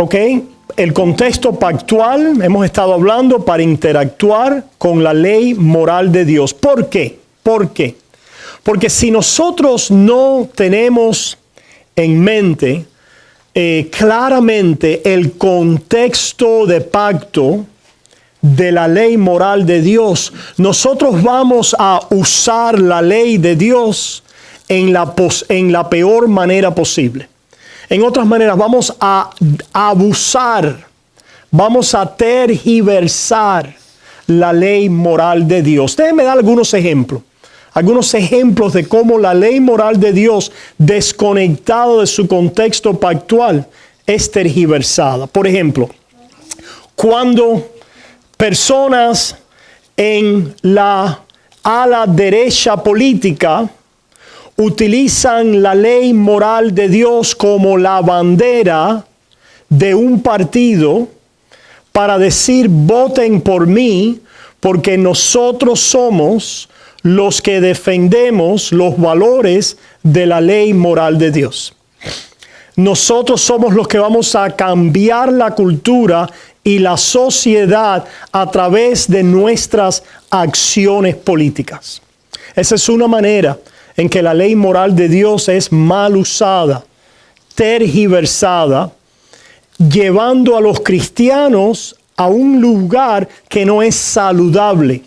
¿ok? El contexto pactual, hemos estado hablando para interactuar con la ley moral de Dios. ¿Por qué? ¿Por qué? Porque si nosotros no tenemos en mente claramente el contexto de pacto de la ley moral de Dios, nosotros vamos a usar la ley de Dios en la peor manera posible. En otras maneras, vamos a abusar, vamos a tergiversar la ley moral de Dios. Déjenme dar algunos ejemplos de cómo la ley moral de Dios, desconectada de su contexto pactual, es tergiversada. Por ejemplo, cuando personas en la ala derecha política utilizan la ley moral de Dios como la bandera de un partido para decir voten por mí porque nosotros somos los que defendemos los valores de la ley moral de Dios. Nosotros somos los que vamos a cambiar la cultura y la sociedad a través de nuestras acciones políticas. Esa es una manera en que la ley moral de Dios es mal usada, tergiversada, llevando a los cristianos a un lugar que no es saludable,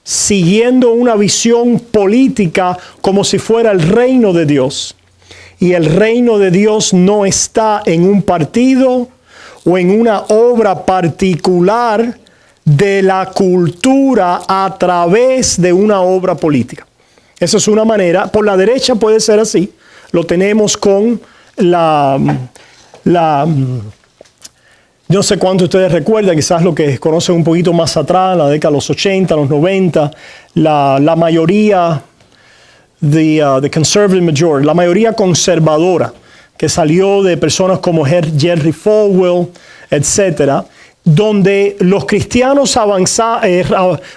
siguiendo una visión política como si fuera el reino de Dios. Y el reino de Dios no está en un partido o en una obra particular de la cultura a través de una obra política. Esa es una manera. Por la derecha puede ser así. Lo tenemos con no sé cuánto ustedes recuerdan, quizás lo que conocen un poquito más atrás, la década de los 80, los 90, la mayoría, the conservative majority, la mayoría conservadora, que salió de personas como Jerry Falwell, etcétera, donde los cristianos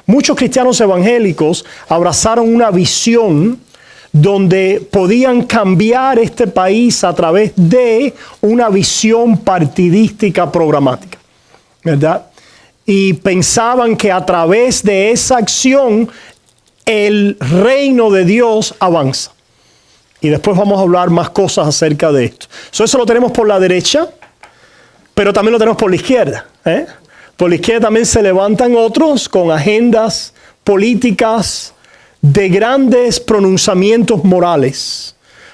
muchos cristianos evangélicos abrazaron una visión donde podían cambiar este país a través de una visión partidística programática, ¿verdad? Y pensaban que a través de esa acción el reino de Dios avanza. Y después vamos a hablar más cosas acerca de esto. Eso lo tenemos por la derecha, pero también lo tenemos por la izquierda. Por la izquierda también se levantan otros con agendas políticas de grandes pronunciamientos morales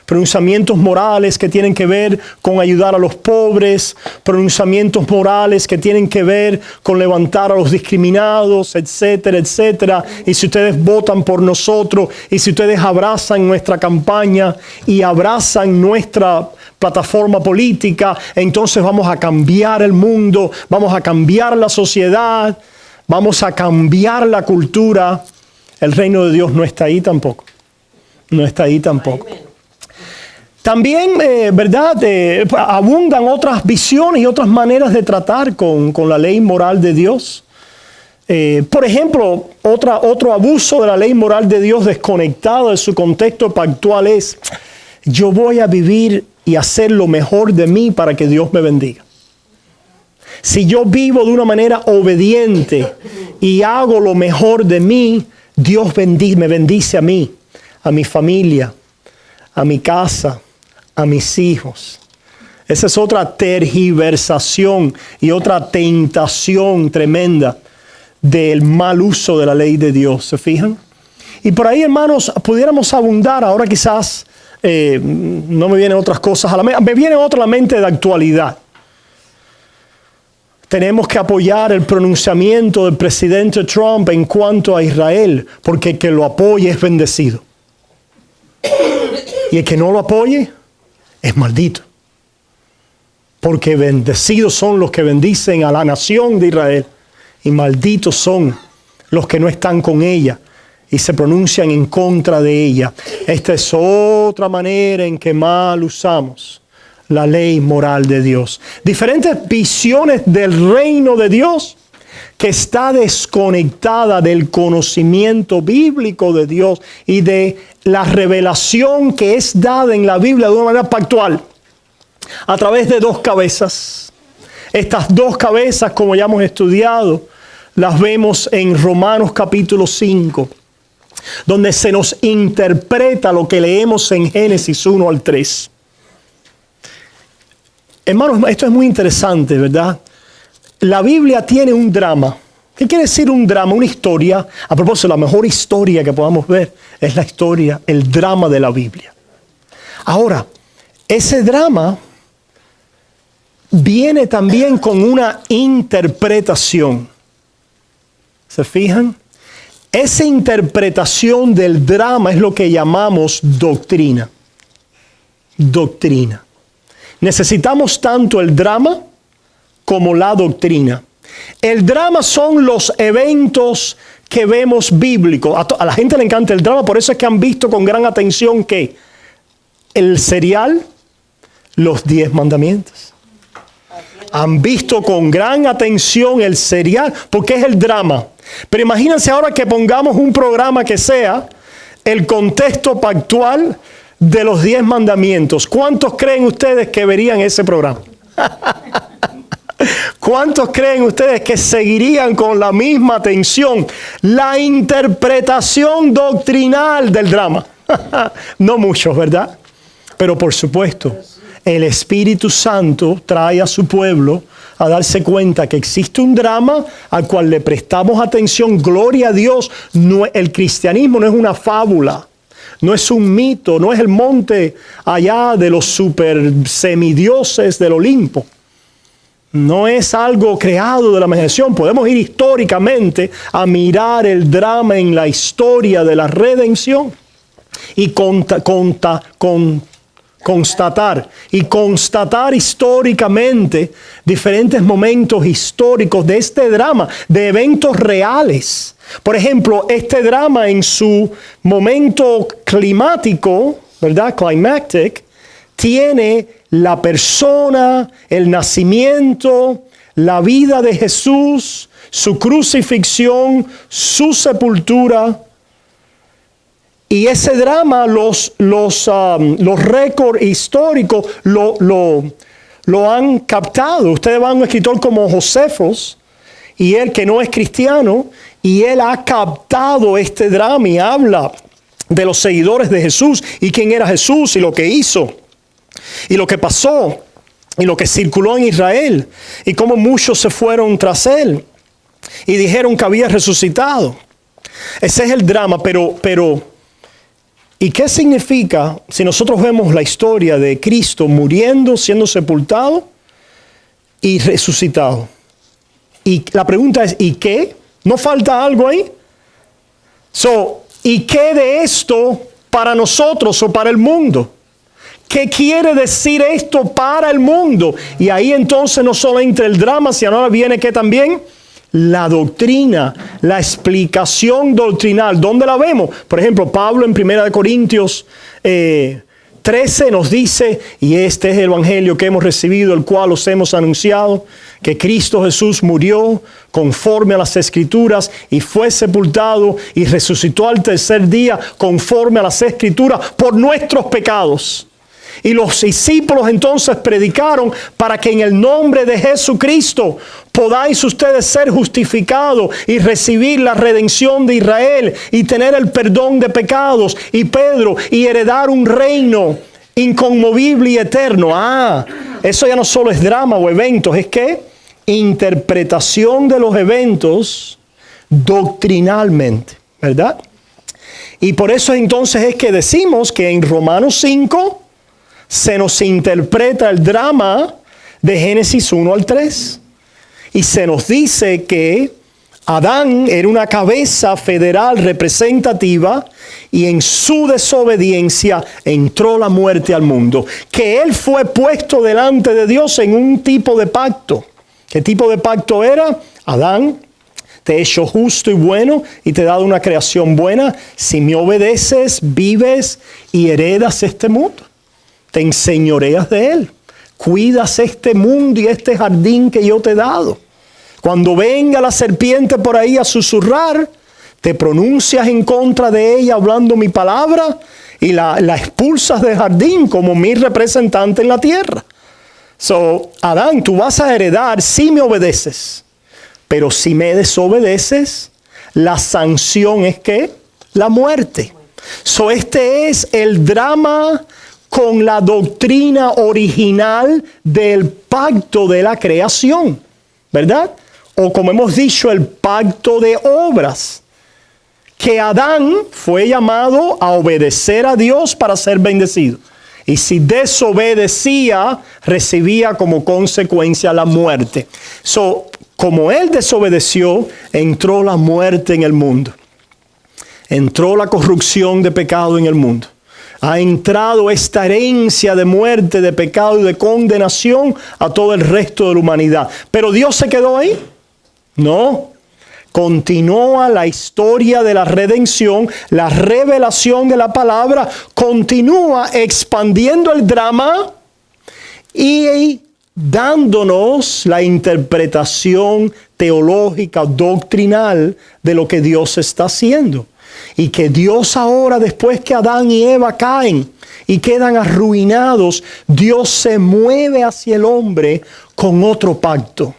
que tienen que ver con ayudar a los pobres, pronunciamientos morales que tienen que ver con levantar a los discriminados, etcétera, etcétera. Y si ustedes votan por nosotros, y si ustedes abrazan nuestra campaña y abrazan nuestra plataforma política, entonces vamos a cambiar el mundo, vamos a cambiar la sociedad, vamos a cambiar la cultura. El reino de Dios no está ahí tampoco. No está ahí tampoco. También, ¿verdad? Abundan otras visiones y otras maneras de tratar con la ley moral de Dios. Por ejemplo, otro abuso de la ley moral de Dios desconectado de su contexto pactual es: yo voy a vivir y hacer lo mejor de mí para que Dios me bendiga. Si yo vivo de una manera obediente y hago lo mejor de mí, Dios me bendice a mí, a mi familia, a mi casa, a mis hijos. Esa es otra tergiversación y otra tentación tremenda del mal uso de la ley de Dios. ¿Se fijan? Y por ahí, hermanos, pudiéramos abundar. Ahora quizás no me vienen otras cosas a la mente. Me viene otra a la mente de actualidad. Tenemos que apoyar el pronunciamiento del presidente Trump en cuanto a Israel, porque el que lo apoye es bendecido. Y el que no lo apoye es maldito. Porque bendecidos son los que bendicen a la nación de Israel, y malditos son los que no están con ella y se pronuncian en contra de ella. Esta es otra manera en que mal usamos la ley moral de Dios. Diferentes visiones del reino de Dios que está desconectada del conocimiento bíblico de Dios y de la revelación que es dada en la Biblia de una manera pactual a través de dos cabezas, Estas dos cabezas, como ya hemos estudiado, las vemos en Romanos capítulo 5, donde se nos interpreta lo que leemos en Génesis 1 al 3. Hermanos, esto es muy interesante, ¿verdad? La Biblia tiene un drama. ¿Qué quiere decir un drama? Una historia. A propósito, la mejor historia que podamos ver es la historia, el drama de la Biblia. Ahora, ese drama viene también con una interpretación. ¿Se fijan? Esa interpretación del drama es lo que llamamos doctrina. Doctrina. Necesitamos tanto el drama como la doctrina. El drama son los eventos que vemos bíblicos. A la gente le encanta el drama, por eso es que han visto con gran atención que el serial, los 10 mandamientos. Han visto con gran atención el serial, porque es el drama. Pero imagínense ahora que pongamos un programa que sea el contexto pactual de los 10 mandamientos. ¿Cuántos creen ustedes que verían ese programa? ¿Cuántos creen ustedes que seguirían con la misma atención la interpretación doctrinal del drama? No muchos, ¿verdad? Pero por supuesto, el Espíritu Santo trae a su pueblo a darse cuenta que existe un drama al cual le prestamos atención. Gloria a Dios. No, el cristianismo no es una fábula, no es un mito, no es el monte allá de los super semidioses del Olimpo. No es algo creado de la imaginación. Podemos ir históricamente a mirar el drama en la historia de la redención y constatar históricamente diferentes momentos históricos de este drama, de eventos reales. Por ejemplo, este drama en su momento climático, ¿verdad? Climactic, tiene la persona, el nacimiento, la vida de Jesús, su crucifixión, su sepultura. Y ese drama, los récords históricos lo han captado. Ustedes van a un escritor como Josefos, y él que no es cristiano, y él ha captado este drama y habla de los seguidores de Jesús y quién era Jesús y lo que hizo y lo que pasó y lo que circuló en Israel y cómo muchos se fueron tras él y dijeron que había resucitado. Ese es el drama, pero ¿y qué significa si nosotros vemos la historia de Cristo muriendo, siendo sepultado y resucitado? Y la pregunta es, ¿y qué? ¿No falta algo ahí? ¿Y qué de esto para nosotros o para el mundo? ¿Qué quiere decir esto para el mundo? Y ahí entonces no solo entra el drama, sino ahora viene ¿qué también? La doctrina, la explicación doctrinal. ¿Dónde la vemos? Por ejemplo, Pablo en 1 Corintios 13 nos dice, y este es el evangelio que hemos recibido, el cual os hemos anunciado, que Cristo Jesús murió conforme a las Escrituras y fue sepultado y resucitó al tercer día conforme a las Escrituras por nuestros pecados. Y los discípulos entonces predicaron para que en el nombre de Jesucristo podáis ustedes ser justificados y recibir la redención de Israel y tener el perdón de pecados. Y Pedro, y heredar un reino inconmovible y eterno. Eso ya no solo es drama o eventos, es que interpretación de los eventos doctrinalmente, ¿verdad? Y por eso entonces es que decimos que en Romanos 5 se nos interpreta el drama de Génesis 1 al 3. Y se nos dice que Adán era una cabeza federal representativa y en su desobediencia entró la muerte al mundo. Que él fue puesto delante de Dios en un tipo de pacto. ¿Qué tipo de pacto era? Adán, te he hecho justo y bueno y te he dado una creación buena. Si me obedeces, vives y heredas este mundo. Te enseñoreas de él. Cuidas este mundo y este jardín que yo te he dado. Cuando venga la serpiente por ahí a susurrar, te pronuncias en contra de ella hablando mi palabra y la expulsas del jardín como mi representante en la tierra. So, Adán, tú vas a heredar si me obedeces. Pero si me desobedeces, la sanción es ¿qué? La muerte. So, este es el drama con la doctrina original del pacto de la creación, ¿verdad? O como hemos dicho, el pacto de obras. Que Adán fue llamado a obedecer a Dios para ser bendecido. Y si desobedecía, recibía como consecuencia la muerte. So, como él desobedeció, entró la muerte en el mundo. Entró la corrupción de pecado en el mundo. Ha entrado esta herencia de muerte, de pecado y de condenación a todo el resto de la humanidad. ¿Pero Dios se quedó ahí? No. Continúa la historia de la redención, la revelación de la palabra, continúa expandiendo el drama y dándonos la interpretación teológica, doctrinal de lo que Dios está haciendo. Y que Dios ahora, después que Adán y Eva caen y quedan arruinados, Dios se mueve hacia el hombre con otro pacto.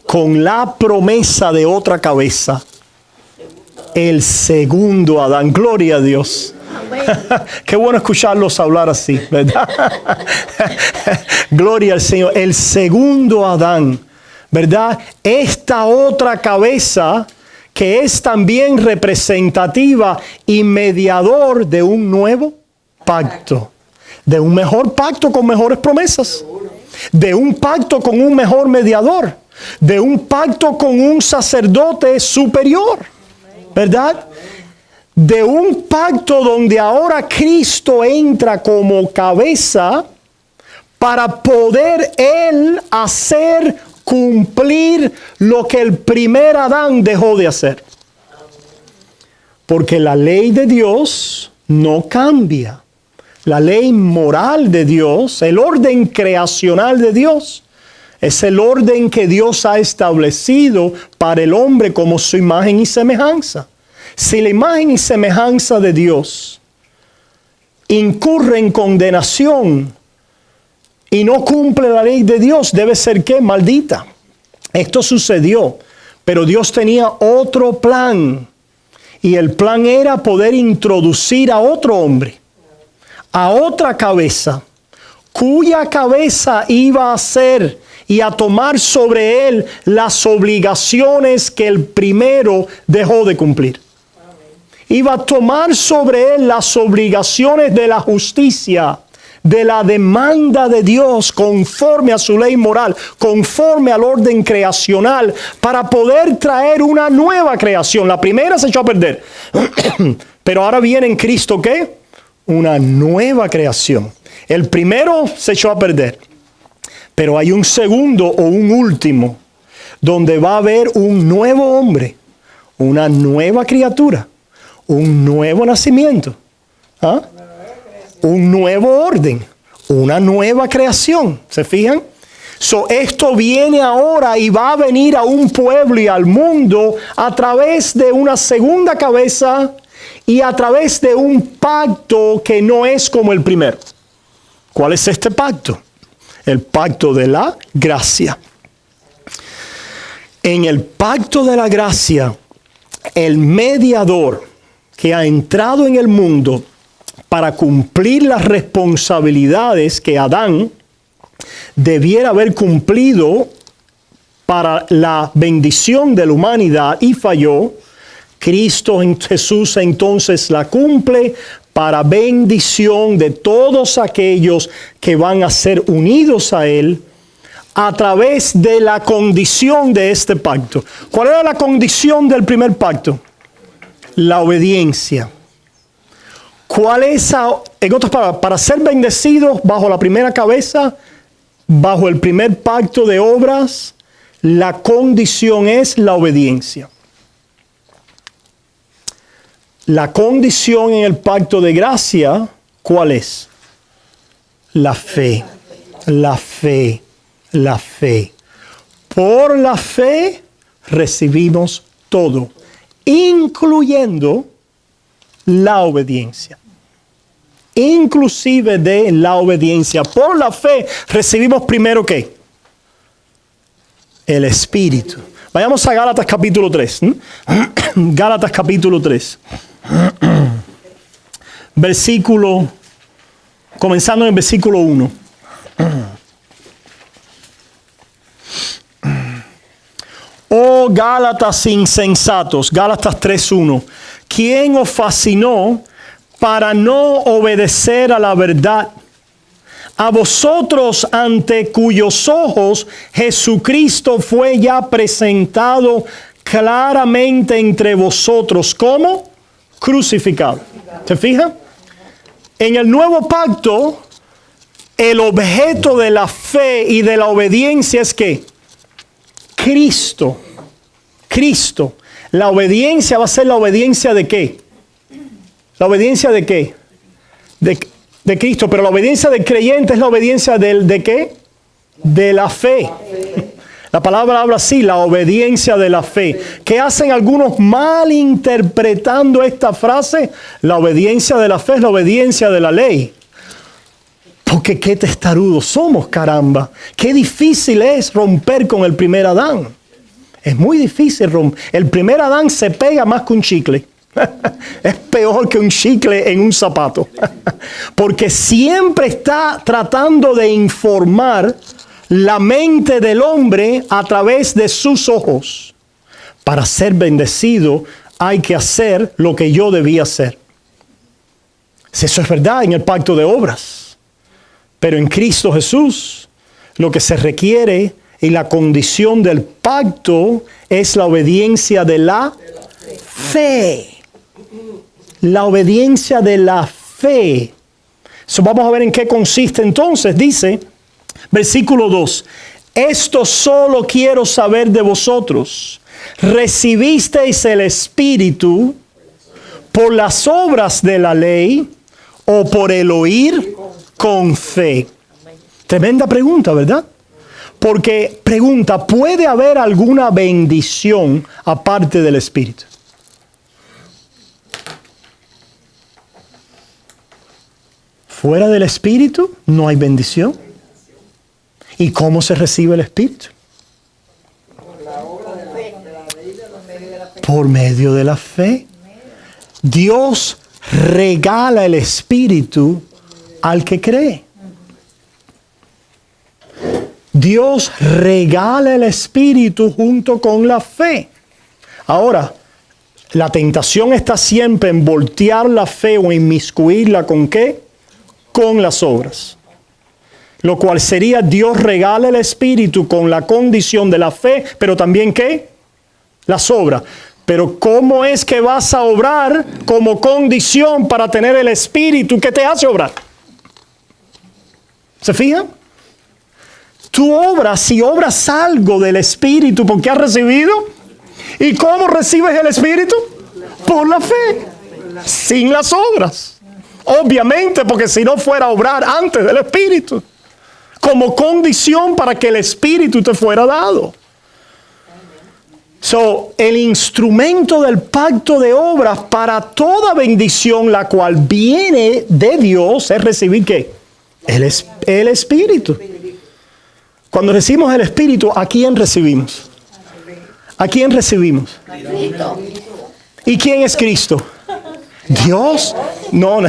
Con la promesa de otra cabeza, el segundo Adán. Gloria a Dios. Qué bueno escucharlos hablar así, ¿verdad? Gloria al Señor. El segundo Adán, ¿verdad? Esta otra cabeza que es también representativa y mediador de un nuevo pacto. De un mejor pacto con mejores promesas. De un pacto con un mejor mediador. De un pacto con un sacerdote superior, ¿verdad? De un pacto donde ahora Cristo entra como cabeza para poder Él hacer cumplir lo que el primer Adán dejó de hacer. Porque la ley de Dios no cambia. La ley moral de Dios, el orden creacional de Dios, es el orden que Dios ha establecido para el hombre como su imagen y semejanza. Si la imagen y semejanza de Dios incurre en condenación y no cumple la ley de Dios, debe ser ¿qué? Maldita. Esto sucedió, pero Dios tenía otro plan. Y el plan era poder introducir a otro hombre, a otra cabeza, cuya cabeza iba a ser y a tomar sobre él las obligaciones que el primero dejó de cumplir. Iba a tomar sobre él las obligaciones de la justicia, de la demanda de Dios conforme a su ley moral, conforme al orden creacional, para poder traer una nueva creación. La primera se echó a perder, pero ahora viene en Cristo ¿qué? Una nueva creación. El primero se echó a perder. Pero hay un segundo o un último, donde va a haber un nuevo hombre, una nueva criatura, un nuevo nacimiento, ¿ah? Un nuevo orden, una nueva creación. ¿Se fijan? So, esto viene ahora y va a venir a un pueblo y al mundo a través de una segunda cabeza y a través de un pacto que no es como el primero. ¿Cuál es este pacto? El pacto de la gracia. En el pacto de la gracia, el mediador que ha entrado en el mundo para cumplir las responsabilidades que Adán debiera haber cumplido para la bendición de la humanidad y falló, Cristo en Jesús entonces la cumple para bendición de todos aquellos que van a ser unidos a Él a través de la condición de este pacto. ¿Cuál era la condición del primer pacto? La obediencia. ¿Cuál es, en otras palabras, para ser bendecidos bajo la primera cabeza, bajo el primer pacto de obras, la condición es la obediencia? La condición en el pacto de gracia, ¿cuál es? La fe, la fe, la fe. Por la fe recibimos todo, incluyendo la obediencia. inclusive de la obediencia. Por la fe recibimos primero ¿qué? El Espíritu. Vayamos a Gálatas capítulo 3. Gálatas capítulo 3. Comenzando en el versículo 1. Oh Gálatas insensatos, Gálatas 3:1. ¿Quién os fascinó para no obedecer a la verdad? A vosotros ante cuyos ojos Jesucristo fue ya presentado claramente entre vosotros como crucificado. ¿Se fija? En el nuevo pacto, el objeto de la fe y de la obediencia es ¿qué? Cristo. Cristo. La obediencia va a ser la obediencia de ¿qué? ¿La obediencia de qué? De Cristo. Pero la obediencia del creyente es la obediencia ¿de qué? De la fe. La palabra habla así, la obediencia de la fe. ¿Qué hacen algunos malinterpretando esta frase? La obediencia de la fe es la obediencia de la ley. Porque qué testarudos somos, caramba. Qué difícil es romper con el primer Adán. Es muy difícil romper. El primer Adán se pega más que un chicle. Es peor que un chicle en un zapato. Porque siempre está tratando de informar la mente del hombre a través de sus ojos. Para ser bendecido hay que hacer lo que yo debía hacer. Si eso es verdad en el pacto de obras. Pero en Cristo Jesús lo que se requiere y la condición del pacto es la obediencia de la fe. La obediencia de la fe. So, vamos a ver en qué consiste entonces. Dice, versículo 2. Esto solo quiero saber de vosotros. ¿Recibisteis el Espíritu por las obras de la ley o por el oír con fe? Tremenda pregunta, ¿verdad? Porque pregunta, ¿puede haber alguna bendición aparte del Espíritu? Fuera del Espíritu no hay bendición. ¿Y cómo se recibe el Espíritu? Por medio de la fe. Dios regala el Espíritu al que cree. Dios regala el Espíritu junto con la fe. Ahora, la tentación está siempre en voltear la fe o inmiscuirla ¿con qué? Con las obras. Lo cual sería Dios regala el Espíritu con la condición de la fe, pero también ¿qué? Las obras. Pero ¿cómo es que vas a obrar como condición para tener el Espíritu que te hace obrar? ¿Se fijan? Tú obras, si obras algo del Espíritu porque has recibido. ¿Y cómo recibes el Espíritu? Por la fe. Sin las obras. Obviamente, porque si no fuera a obrar antes del Espíritu. Como condición para que el Espíritu te fuera dado. So, el instrumento del pacto de obras para toda bendición, la cual viene de Dios, es recibir ¿qué? El Espíritu. Cuando recibimos el Espíritu, ¿a quién recibimos? ¿A quién recibimos? ¿Y quién es Cristo? Dios. No,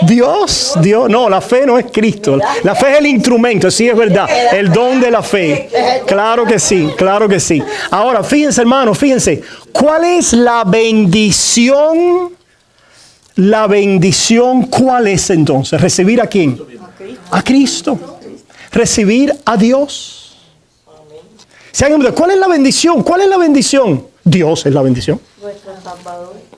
Dios, no, la fe no es Cristo. La fe es el instrumento, sí es verdad. El don de la fe. Claro que sí, claro que sí. Ahora, fíjense, hermanos, fíjense. ¿Cuál es la bendición? La bendición, ¿cuál es entonces? ¿Recibir a quién? A Cristo. Recibir a Dios. ¿Cuál es la bendición? ¿Cuál es la bendición? Dios es la bendición.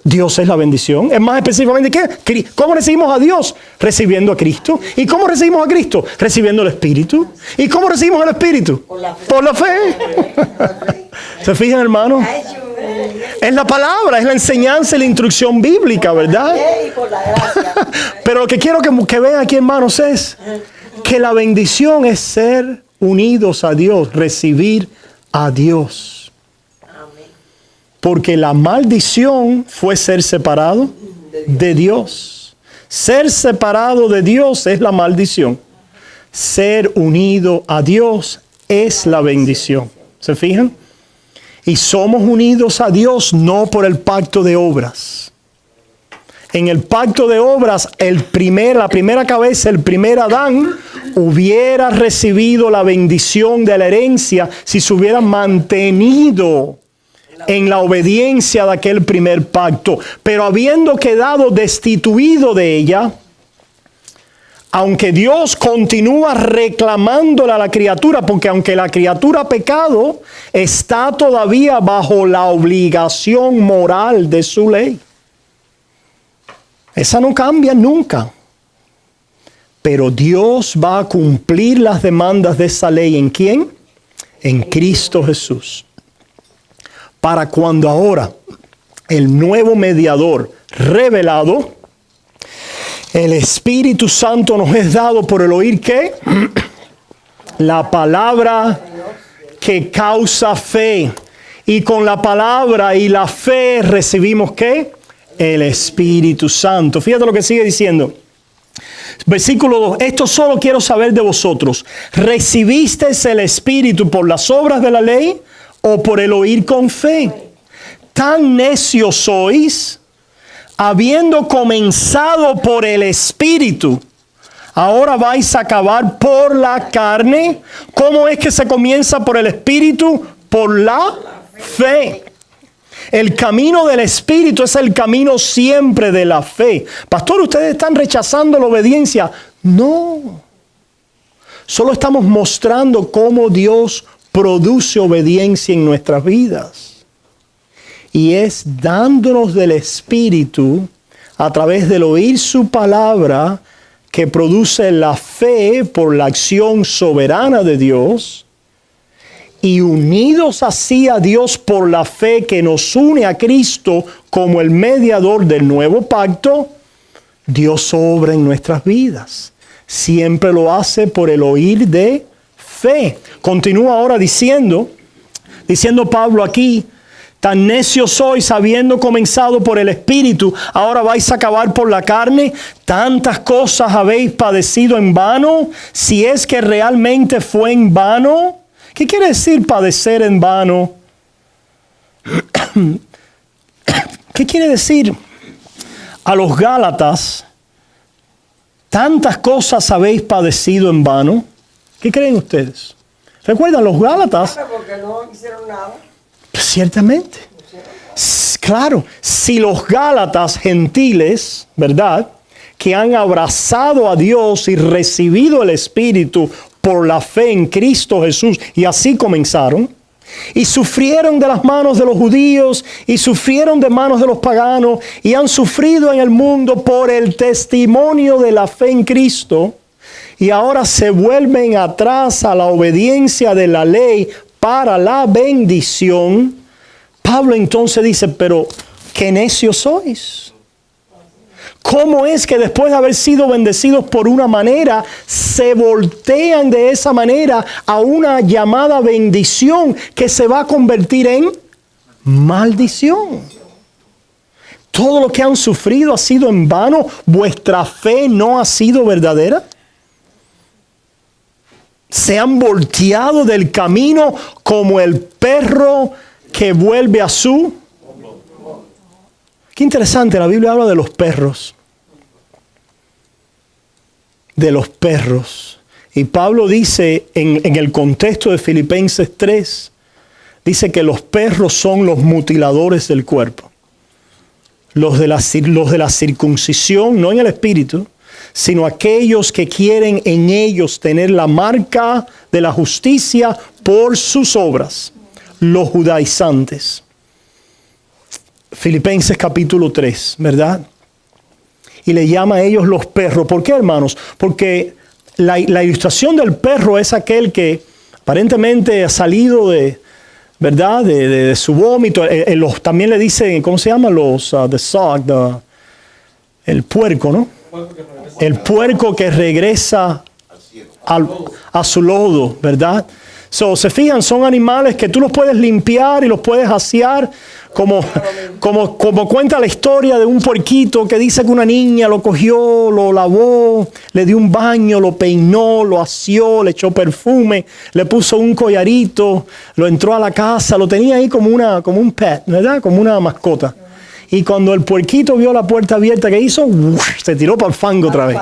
Dios es la bendición. Es más específicamente, ¿qué? ¿Cómo recibimos a Dios? Recibiendo a Cristo. ¿Y cómo recibimos a Cristo? Recibiendo el Espíritu. ¿Y cómo recibimos el Espíritu? Por la fe. ¿Se fijan, hermano? Es la palabra, es la enseñanza y la instrucción bíblica, ¿verdad? Pero lo que quiero que vean aquí, hermanos, es que la bendición es ser unidos a Dios, recibir a Dios. Porque la maldición fue ser separado de Dios. Ser separado de Dios es la maldición. Ser unido a Dios es la bendición. ¿Se fijan? Y somos unidos a Dios no por el pacto de obras. En el pacto de obras, la primera cabeza, el primer Adán, hubiera recibido la bendición de la herencia si se hubiera mantenido en la obediencia de aquel primer pacto. Pero habiendo quedado destituido de ella, aunque Dios continúa reclamándole a la criatura, porque aunque la criatura ha pecado, está todavía bajo la obligación moral de su ley. Esa no cambia nunca. Pero Dios va a cumplir las demandas de esa ley. ¿En quién? En Cristo Jesús. Para cuando ahora el nuevo mediador revelado, el Espíritu Santo nos es dado por el oír ¿qué? La palabra que causa fe. Y con la palabra y la fe recibimos ¿qué? El Espíritu Santo. Fíjate lo que sigue diciendo. Versículo 2. Esto solo quiero saber de vosotros. ¿Recibisteis el Espíritu por las obras de la ley o por el oír con fe? Tan necios sois, habiendo comenzado por el Espíritu, ahora vais a acabar por la carne. ¿Cómo es que se comienza por el Espíritu? Por la fe. El camino del Espíritu es el camino siempre de la fe. Pastor, ¿ustedes están rechazando la obediencia? No. Solo estamos mostrando cómo Dios produce obediencia en nuestras vidas. Y es dándonos del Espíritu a través del oír su palabra que produce la fe por la acción soberana de Dios. Y unidos así a Dios por la fe que nos une a Cristo como el mediador del nuevo pacto, Dios obra en nuestras vidas. Siempre lo hace por el oír de fe. Continúa ahora diciendo Pablo aquí, tan necios sois, habiendo comenzado por el Espíritu, ahora vais a acabar por la carne. Tantas cosas habéis padecido en vano, si es que realmente fue en vano. ¿Qué quiere decir padecer en vano? ¿Qué quiere decir a los Gálatas? Tantas cosas habéis padecido en vano. ¿Qué creen ustedes? ¿Recuerdan los Gálatas? Porque no hicieron nada. Ciertamente. Claro, si los Gálatas gentiles, ¿verdad?, que han abrazado a Dios y recibido el Espíritu por la fe en Cristo Jesús, y así comenzaron, y sufrieron de las manos de los judíos, y sufrieron de manos de los paganos, y han sufrido en el mundo por el testimonio de la fe en Cristo, y ahora se vuelven atrás a la obediencia de la ley para la bendición. Pablo entonces dice, pero qué necios sois. ¿Cómo es que después de haber sido bendecidos por una manera, se voltean de esa manera a una llamada bendición que se va a convertir en maldición? Todo lo que han sufrido ha sido en vano. ¿Vuestra fe no ha sido verdadera? Se han volteado del camino como el perro que vuelve a su... Qué interesante, la Biblia habla de los perros. De los perros. Y Pablo dice en el contexto de Filipenses 3, dice que los perros son los mutiladores del cuerpo. Los de la circuncisión, no en el espíritu, sino aquellos que quieren en ellos tener la marca de la justicia por sus obras, los judaizantes. Filipenses capítulo 3, ¿verdad? Y le llama a ellos los perros. ¿Por qué, hermanos? Porque la ilustración del perro es aquel que aparentemente ha salido de, ¿verdad?, de su vómito. También le dicen, ¿cómo se llama? The sog, el puerco, ¿no? El puerco que regresa a su lodo, ¿verdad? Se fijan, son animales que tú los puedes limpiar y los puedes asear, como cuenta la historia de un puerquito que dice que una niña lo cogió, lo lavó, le dio un baño, lo peinó, lo aseó, le echó perfume, le puso un collarito, lo entró a la casa, lo tenía ahí como un pet, ¿verdad? Como una mascota. Y cuando el puerquito vio la puerta abierta, ¿qué hizo? Se tiró para el fango otra vez.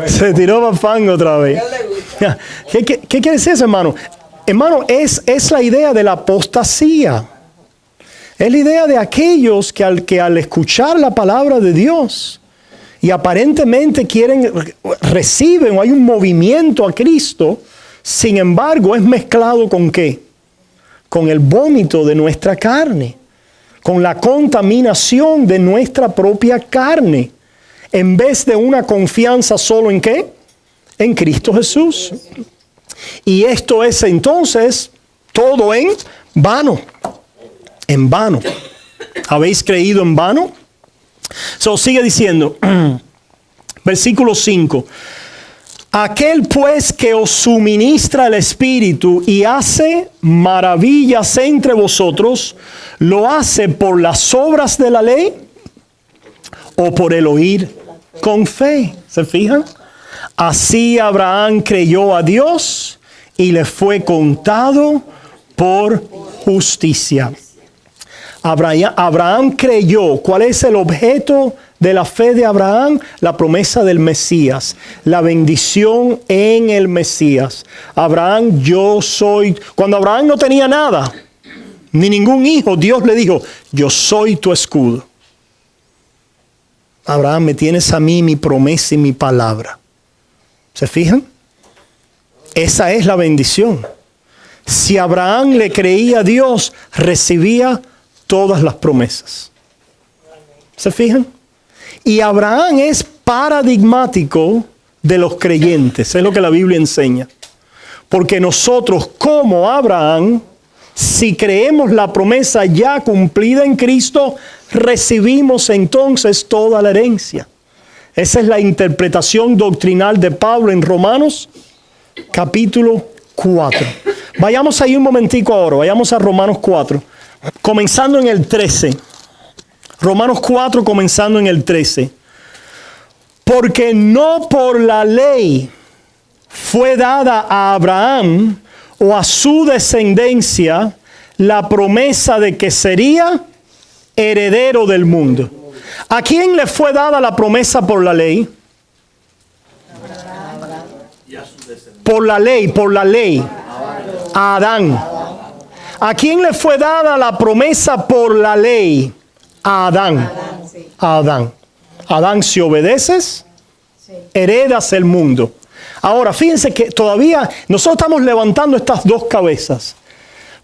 Se tiró para el fango otra vez. ¿Qué quiere decir eso, hermano? Hermano, es la idea de la apostasía. Es la idea de aquellos que al escuchar la palabra de Dios y aparentemente reciben o hay un movimiento a Cristo, sin embargo es mezclado ¿con qué? Con el vómito de nuestra carne, con la contaminación de nuestra propia carne, en vez de una confianza solo ¿en qué? En Cristo Jesús. Y esto es entonces todo en vano. En vano. ¿Habéis creído en vano? Sigue diciendo, versículo 5. Aquel pues que os suministra el Espíritu y hace maravillas entre vosotros, ¿lo hace por las obras de la ley o por el oír con fe? ¿Se fijan? Así Abraham creyó a Dios y le fue contado por justicia. Abraham creyó. ¿Cuál es el objeto de la fe de Abraham? La promesa del Mesías, la bendición en el Mesías. Abraham, cuando Abraham no tenía nada, ni ningún hijo, Dios le dijo, yo soy tu escudo. Abraham, me tienes a mí mi promesa y mi palabra. ¿Se fijan? Esa es la bendición. Si Abraham le creía a Dios, recibía todas las promesas. ¿Se fijan? Y Abraham es paradigmático de los creyentes. Es lo que la Biblia enseña. Porque nosotros, como Abraham, si creemos la promesa ya cumplida en Cristo, recibimos entonces toda la herencia. Esa es la interpretación doctrinal de Pablo en Romanos, capítulo 4. Vayamos ahí un momentico ahora. Vayamos a Romanos 4. Comenzando en el 13. Romanos 4, comenzando en el 13. Porque no por la ley fue dada a Abraham o a su descendencia la promesa de que sería heredero del mundo. ¿A quién le fue dada la promesa por la ley? Por la ley. A Adán. ¿A quién le fue dada la promesa por la ley? A Adán. A Adán. Adán, si obedeces, heredas el mundo. Ahora, fíjense que todavía nosotros estamos levantando estas dos cabezas,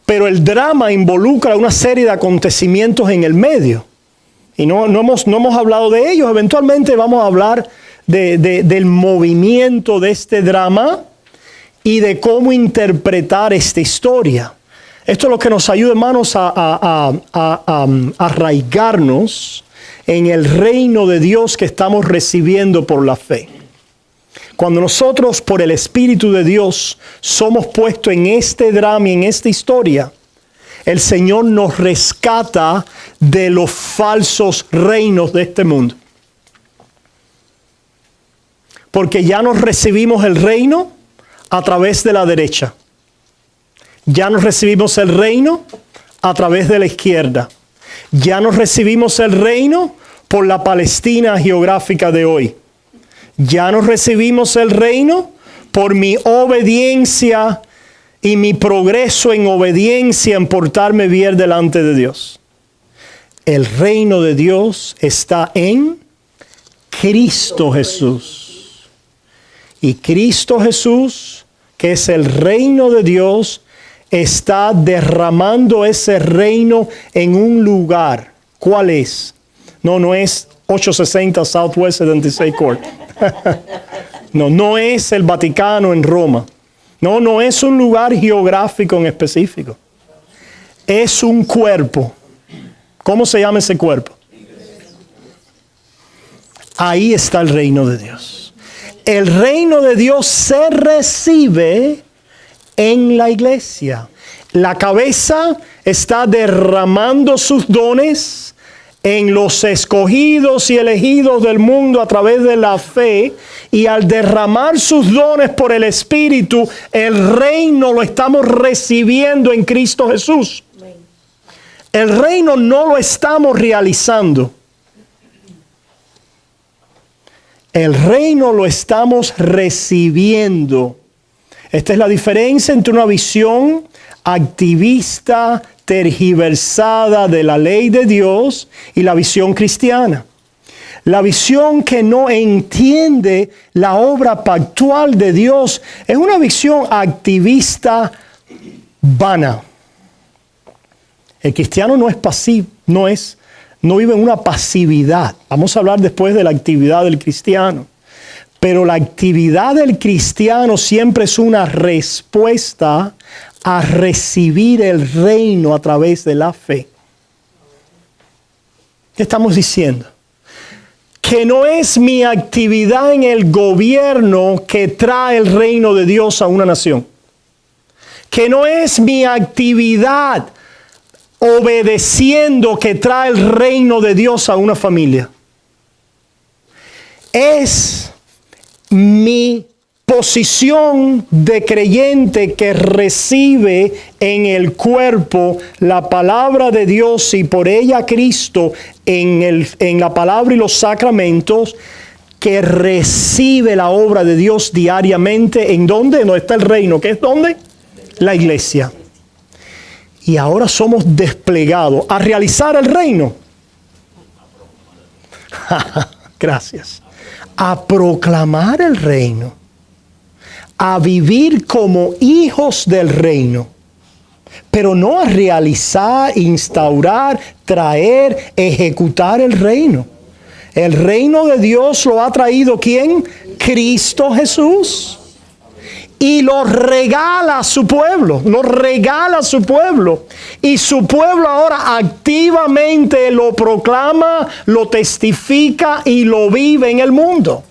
pero el drama involucra una serie de acontecimientos en el medio. Y no hemos hablado de ellos. Eventualmente vamos a hablar del movimiento de este drama y de cómo interpretar esta historia. Esto es lo que nos ayuda, hermanos, a arraigarnos en el reino de Dios que estamos recibiendo por la fe. Cuando nosotros, por el Espíritu de Dios, somos puestos en este drama y en esta historia, el Señor nos rescata de los falsos reinos de este mundo. Porque ya nos recibimos el reino a través de la derecha. Ya nos recibimos el reino a través de la izquierda. Ya nos recibimos el reino por la Palestina geográfica de hoy. Ya nos recibimos el reino por mi obediencia y mi progreso en obediencia, en portarme bien delante de Dios. El reino de Dios está en Cristo Jesús. Y Cristo Jesús, que es el reino de Dios, está derramando ese reino en un lugar. ¿Cuál es? No es 860 Southwest 76 Court. No es el Vaticano en Roma. No es un lugar geográfico en específico. Es un cuerpo. ¿Cómo se llama ese cuerpo? Ahí está el reino de Dios. El reino de Dios se recibe en la iglesia. La cabeza está derramando sus dones en los escogidos y elegidos del mundo a través de la fe, y al derramar sus dones por el Espíritu, el reino lo estamos recibiendo en Cristo Jesús. El reino no lo estamos realizando. El reino lo estamos recibiendo. Esta es la diferencia entre una visión activista, tergiversada de la ley de Dios y la visión cristiana. La visión que no entiende la obra pactual de Dios es una visión activista vana. El cristiano no es pasivo, no vive en una pasividad. Vamos a hablar después de la actividad del cristiano. Pero la actividad del cristiano siempre es una respuesta a recibir el reino a través de la fe. ¿Qué estamos diciendo? Que no es mi actividad en el gobierno que trae el reino de Dios a una nación. Que no es mi actividad obedeciendo que trae el reino de Dios a una familia. Es mi posición de creyente que recibe en el cuerpo la palabra de Dios y por ella Cristo en la palabra y los sacramentos, que recibe la obra de Dios diariamente. ¿En dónde? No está el reino. ¿Qué es dónde? La iglesia. Y ahora somos desplegados a realizar el reino. Gracias. A proclamar el reino. A vivir como hijos del reino. Pero no a realizar, instaurar, traer, ejecutar el reino. El reino de Dios lo ha traído ¿quién? Cristo Jesús. Y lo regala a su pueblo, lo regala a su pueblo. Y su pueblo ahora activamente lo proclama, lo testifica y lo vive en el mundo.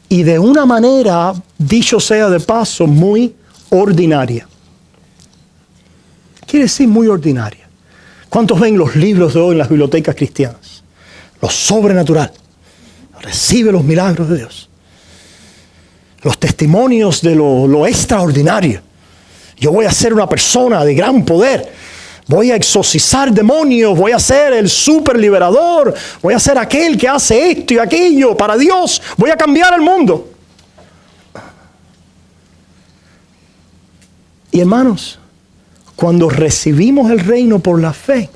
Y de una manera, dicho sea de paso, muy ordinaria. Quiere decir muy ordinaria. ¿Cuántos ven los libros de hoy en las bibliotecas cristianas? Lo sobrenatural. Recibe los milagros de Dios. Los testimonios de lo extraordinario. Yo voy a ser una persona de gran poder. Voy a exorcizar demonios. Voy a ser el super liberador. Voy a ser aquel que hace esto y aquello para Dios. Voy a cambiar el mundo. Y hermanos, cuando recibimos el reino por la fe,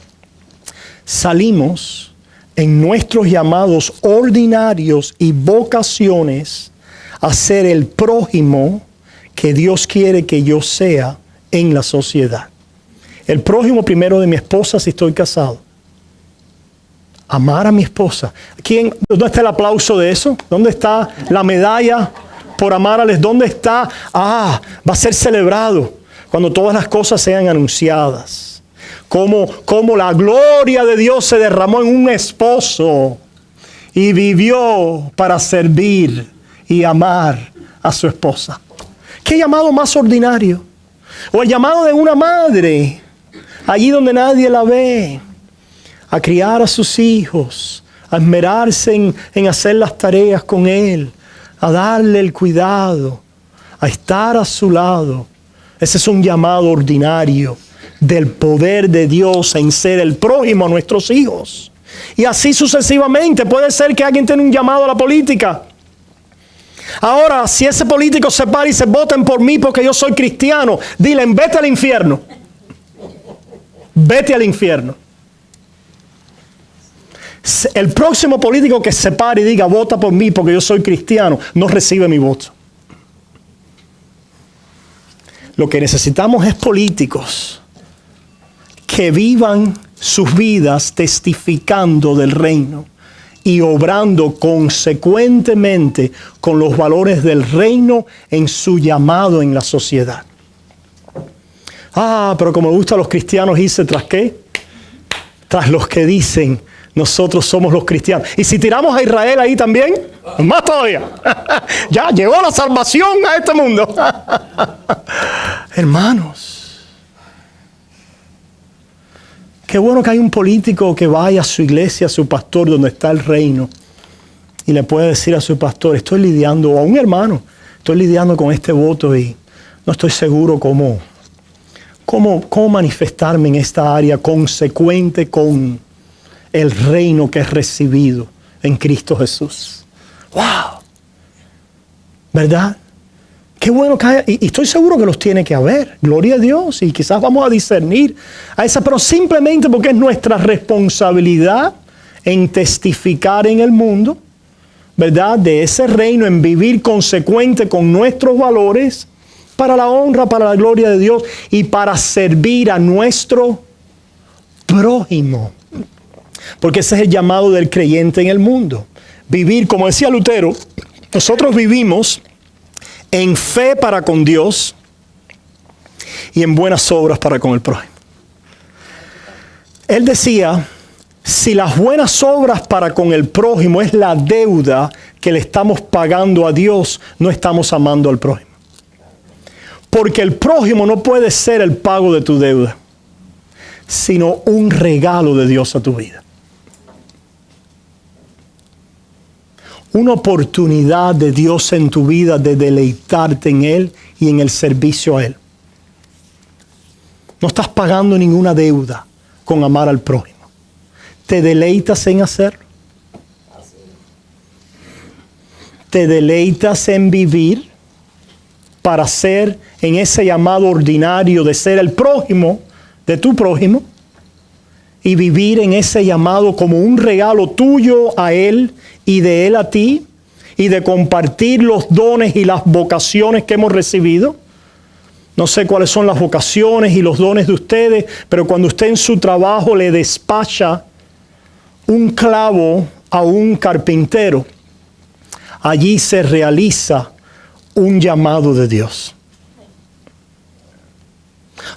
salimos en nuestros llamados ordinarios y vocaciones a ser el prójimo que Dios quiere que yo sea en la sociedad. El prójimo primero de mi esposa si estoy casado. Amar a mi esposa. ¿Dónde está el aplauso de eso? ¿Dónde está la medalla por amarles? ¿Dónde está? Va a ser celebrado cuando todas las cosas sean anunciadas. Como la gloria de Dios se derramó en un esposo y vivió para servir y amar a su esposa. ¿Qué llamado más ordinario? O el llamado de una madre, allí donde nadie la ve, a criar a sus hijos, a esmerarse en hacer las tareas con él, a darle el cuidado, a estar a su lado. Ese es un llamado ordinario del poder de Dios en ser el prójimo a nuestros hijos. Y así sucesivamente. Puede ser que alguien tenga un llamado a la política. Ahora, si ese político se para y dice, voten por mí porque yo soy cristiano, dile, vete al infierno. Vete al infierno. El próximo político que se pare y diga, vota por mí porque yo soy cristiano, no recibe mi voto. Lo que necesitamos es políticos que vivan sus vidas testificando del reino y obrando consecuentemente con los valores del reino en su llamado en la sociedad. Pero como me gusta a los cristianos irse tras ¿qué? Tras los que dicen, nosotros somos los cristianos. Y si tiramos a Israel ahí también, más todavía. Ya llegó la salvación a este mundo. Hermanos, qué bueno que hay un político que vaya a su iglesia, a su pastor, donde está el reino, y le puede decir a su pastor, estoy lidiando, o a un hermano, estoy lidiando con este voto y no estoy seguro cómo manifestarme en esta área consecuente con el reino que he recibido en Cristo Jesús. ¡Wow! ¿Verdad? Qué bueno que haya, y estoy seguro que los tiene que haber. Gloria a Dios. Y quizás vamos a discernir a esa, pero simplemente porque es nuestra responsabilidad en testificar en el mundo, ¿verdad? De ese reino, en vivir consecuente con nuestros valores, para la honra, para la gloria de Dios y para servir a nuestro prójimo. Porque ese es el llamado del creyente en el mundo. Vivir, como decía Lutero, nosotros vivimos en fe para con Dios y en buenas obras para con el prójimo. Él decía, si las buenas obras para con el prójimo es la deuda que le estamos pagando a Dios, no estamos amando al prójimo. Porque el prójimo no puede ser el pago de tu deuda, sino un regalo de Dios a tu vida. Una oportunidad de Dios en tu vida de deleitarte en Él y en el servicio a Él. No estás pagando ninguna deuda con amar al prójimo. ¿Te deleitas en hacerlo? ¿Te deleitas en vivir para ser en ese llamado ordinario de ser el prójimo de tu prójimo y vivir en ese llamado como un regalo tuyo a Él y de Él a ti y de compartir los dones y las vocaciones que hemos recibido? No sé cuáles son las vocaciones y los dones de ustedes, pero cuando usted en su trabajo le despacha un clavo a un carpintero, allí se realiza un llamado de Dios.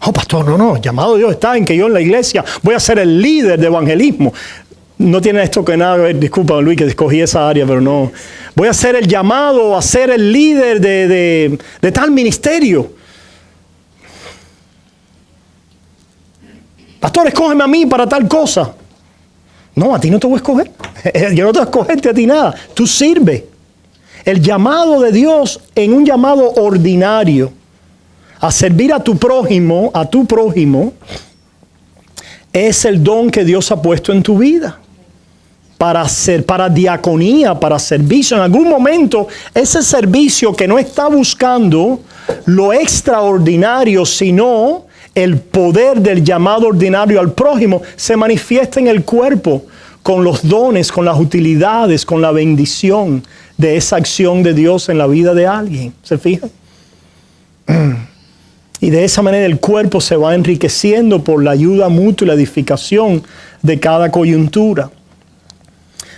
Oh, pastor, no, el llamado de Dios está en que yo en la iglesia voy a ser el líder de evangelismo. No tiene esto que nada que ver, disculpa Luis que escogí esa área, pero no. Voy a ser el llamado a ser el líder de tal ministerio. Pastor, escógeme a mí para tal cosa. No, a ti no te voy a escoger. Yo no te voy a escogerte a ti nada. Tú sirves. El llamado de Dios en un llamado ordinario a servir a tu prójimo, es el don que Dios ha puesto en tu vida. Para diaconía, para servicio. En algún momento, ese servicio que no está buscando lo extraordinario, sino el poder del llamado ordinario al prójimo, se manifiesta en el cuerpo, con los dones, con las utilidades, con la bendición de esa acción de Dios en la vida de alguien. ¿Se fijan? Y de esa manera el cuerpo se va enriqueciendo por la ayuda mutua y la edificación de cada coyuntura.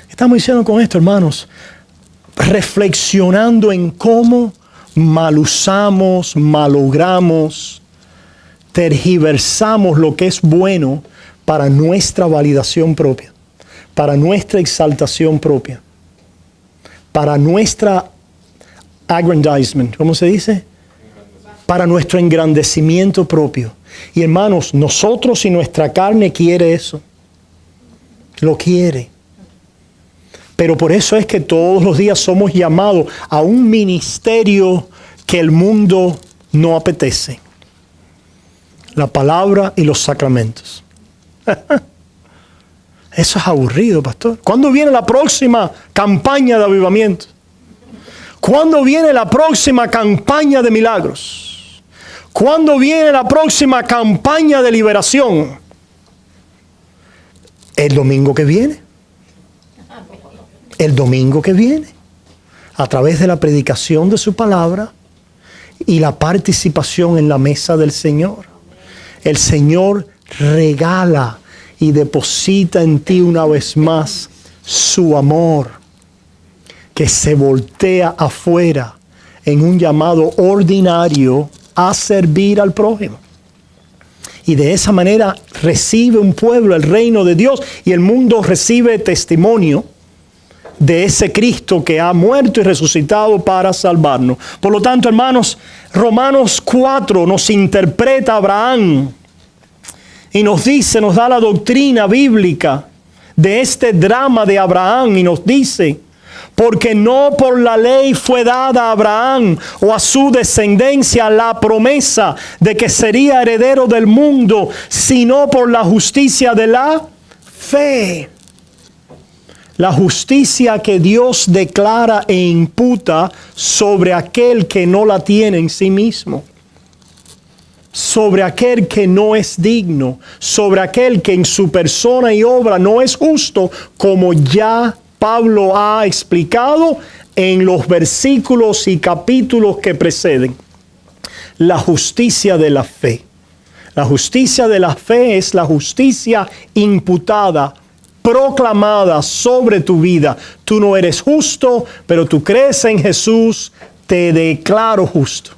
Estamos diciendo con esto, hermanos, reflexionando en cómo mal usamos, malogramos, tergiversamos lo que es bueno para nuestra validación propia, para nuestra exaltación propia, para nuestra aggrandizement, ¿cómo se dice? Para nuestro engrandecimiento propio. Y hermanos, nosotros y nuestra carne quiere eso. Lo quiere. Pero por eso es que todos los días somos llamados a un ministerio que el mundo no apetece. La palabra y los sacramentos. Eso es aburrido, pastor. ¿Cuándo viene la próxima campaña de avivamiento? ¿Cuándo viene la próxima campaña de milagros? ¿Cuándo viene la próxima campaña de liberación? El domingo que viene. El domingo que viene. A través de la predicación de su palabra y la participación en la mesa del Señor. El Señor regala y deposita en ti una vez más su amor, que se voltea afuera en un llamado ordinario a servir al prójimo. Y de esa manera recibe un pueblo el reino de Dios y el mundo recibe testimonio de ese Cristo que ha muerto y resucitado para salvarnos. Por lo tanto, hermanos, Romanos 4 nos interpreta a Abraham y nos dice, nos da la doctrina bíblica de este drama de Abraham y nos dice, porque no por la ley fue dada a Abraham o a su descendencia la promesa de que sería heredero del mundo, sino por la justicia de la fe. La justicia que Dios declara e imputa sobre aquel que no la tiene en sí mismo. Sobre aquel que no es digno. Sobre aquel que en su persona y obra no es justo, como ya Pablo ha explicado en los versículos y capítulos que preceden. La justicia de la fe. La justicia de la fe es la justicia imputada, proclamada sobre tu vida. Tú no eres justo, pero tú crees en Jesús, te declaro justo.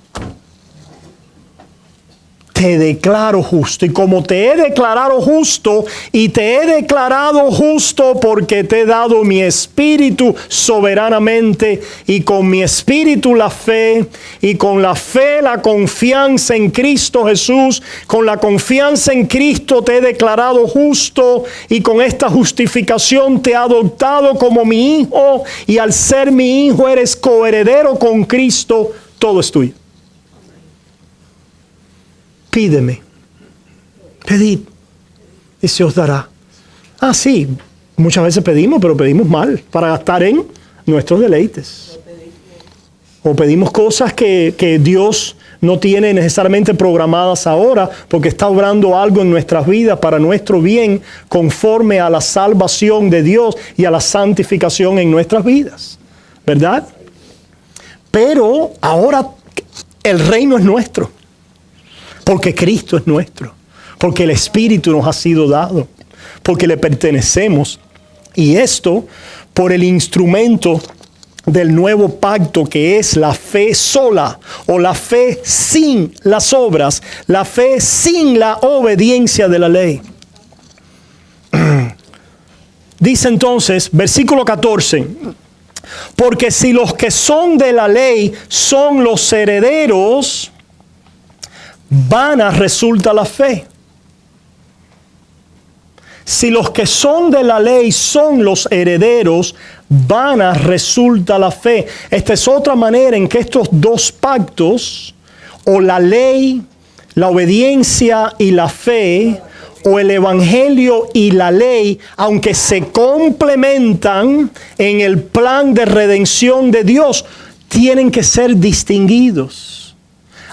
Te declaro justo. Y como te he declarado justo, y te he declarado justo porque te he dado mi espíritu soberanamente, y con mi espíritu la fe, y con la fe la confianza en Cristo Jesús, con la confianza en Cristo te he declarado justo, y con esta justificación te he adoptado como mi hijo, y al ser mi hijo eres coheredero con Cristo, todo es tuyo. Pídeme, pedid y se os dará. Ah, sí, muchas veces pedimos, pero pedimos mal, para gastar en nuestros deleites. O pedimos cosas que Dios no tiene necesariamente programadas ahora, porque está obrando algo en nuestras vidas para nuestro bien, conforme a la salvación de Dios y a la santificación en nuestras vidas. ¿Verdad? Pero ahora el reino es nuestro. Porque Cristo es nuestro, porque el Espíritu nos ha sido dado, porque le pertenecemos. Y esto por el instrumento del nuevo pacto, que es la fe sola, o la fe sin las obras, la fe sin la obediencia de la ley. Dice entonces, versículo 14, porque si los que son de la ley son los herederos, vana resulta la fe. Si los que son de la ley son los herederos, vana resulta la fe. Esta es otra manera en que estos dos pactos, o la ley, la obediencia y la fe, o el evangelio y la ley, aunque se complementan en el plan de redención de Dios, tienen que ser distinguidos.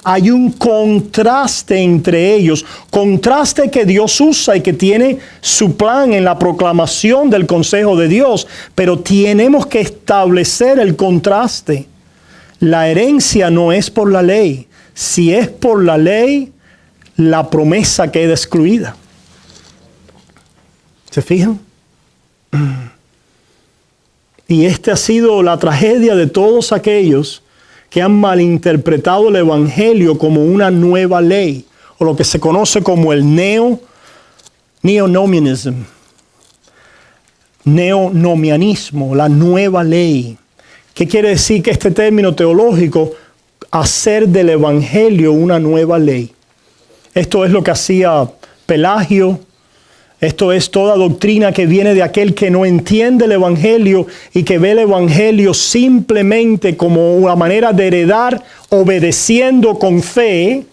Hay un contraste entre ellos, contraste que Dios usa y que tiene su plan en la proclamación del consejo de Dios, pero tenemos que establecer el contraste. La herencia no es por la ley. Si es por la ley, la promesa queda excluida. ¿Se fijan? Y esta ha sido la tragedia de todos aquellos que han malinterpretado el evangelio como una nueva ley, o lo que se conoce como el neonomianismo, la nueva ley. ¿Qué quiere decir que este término teológico, hacer del evangelio una nueva ley? Esto es lo que hacía Pelagio. Esto es toda doctrina que viene de aquel que no entiende el evangelio y que ve el evangelio simplemente como una manera de heredar, obedeciendo con fe,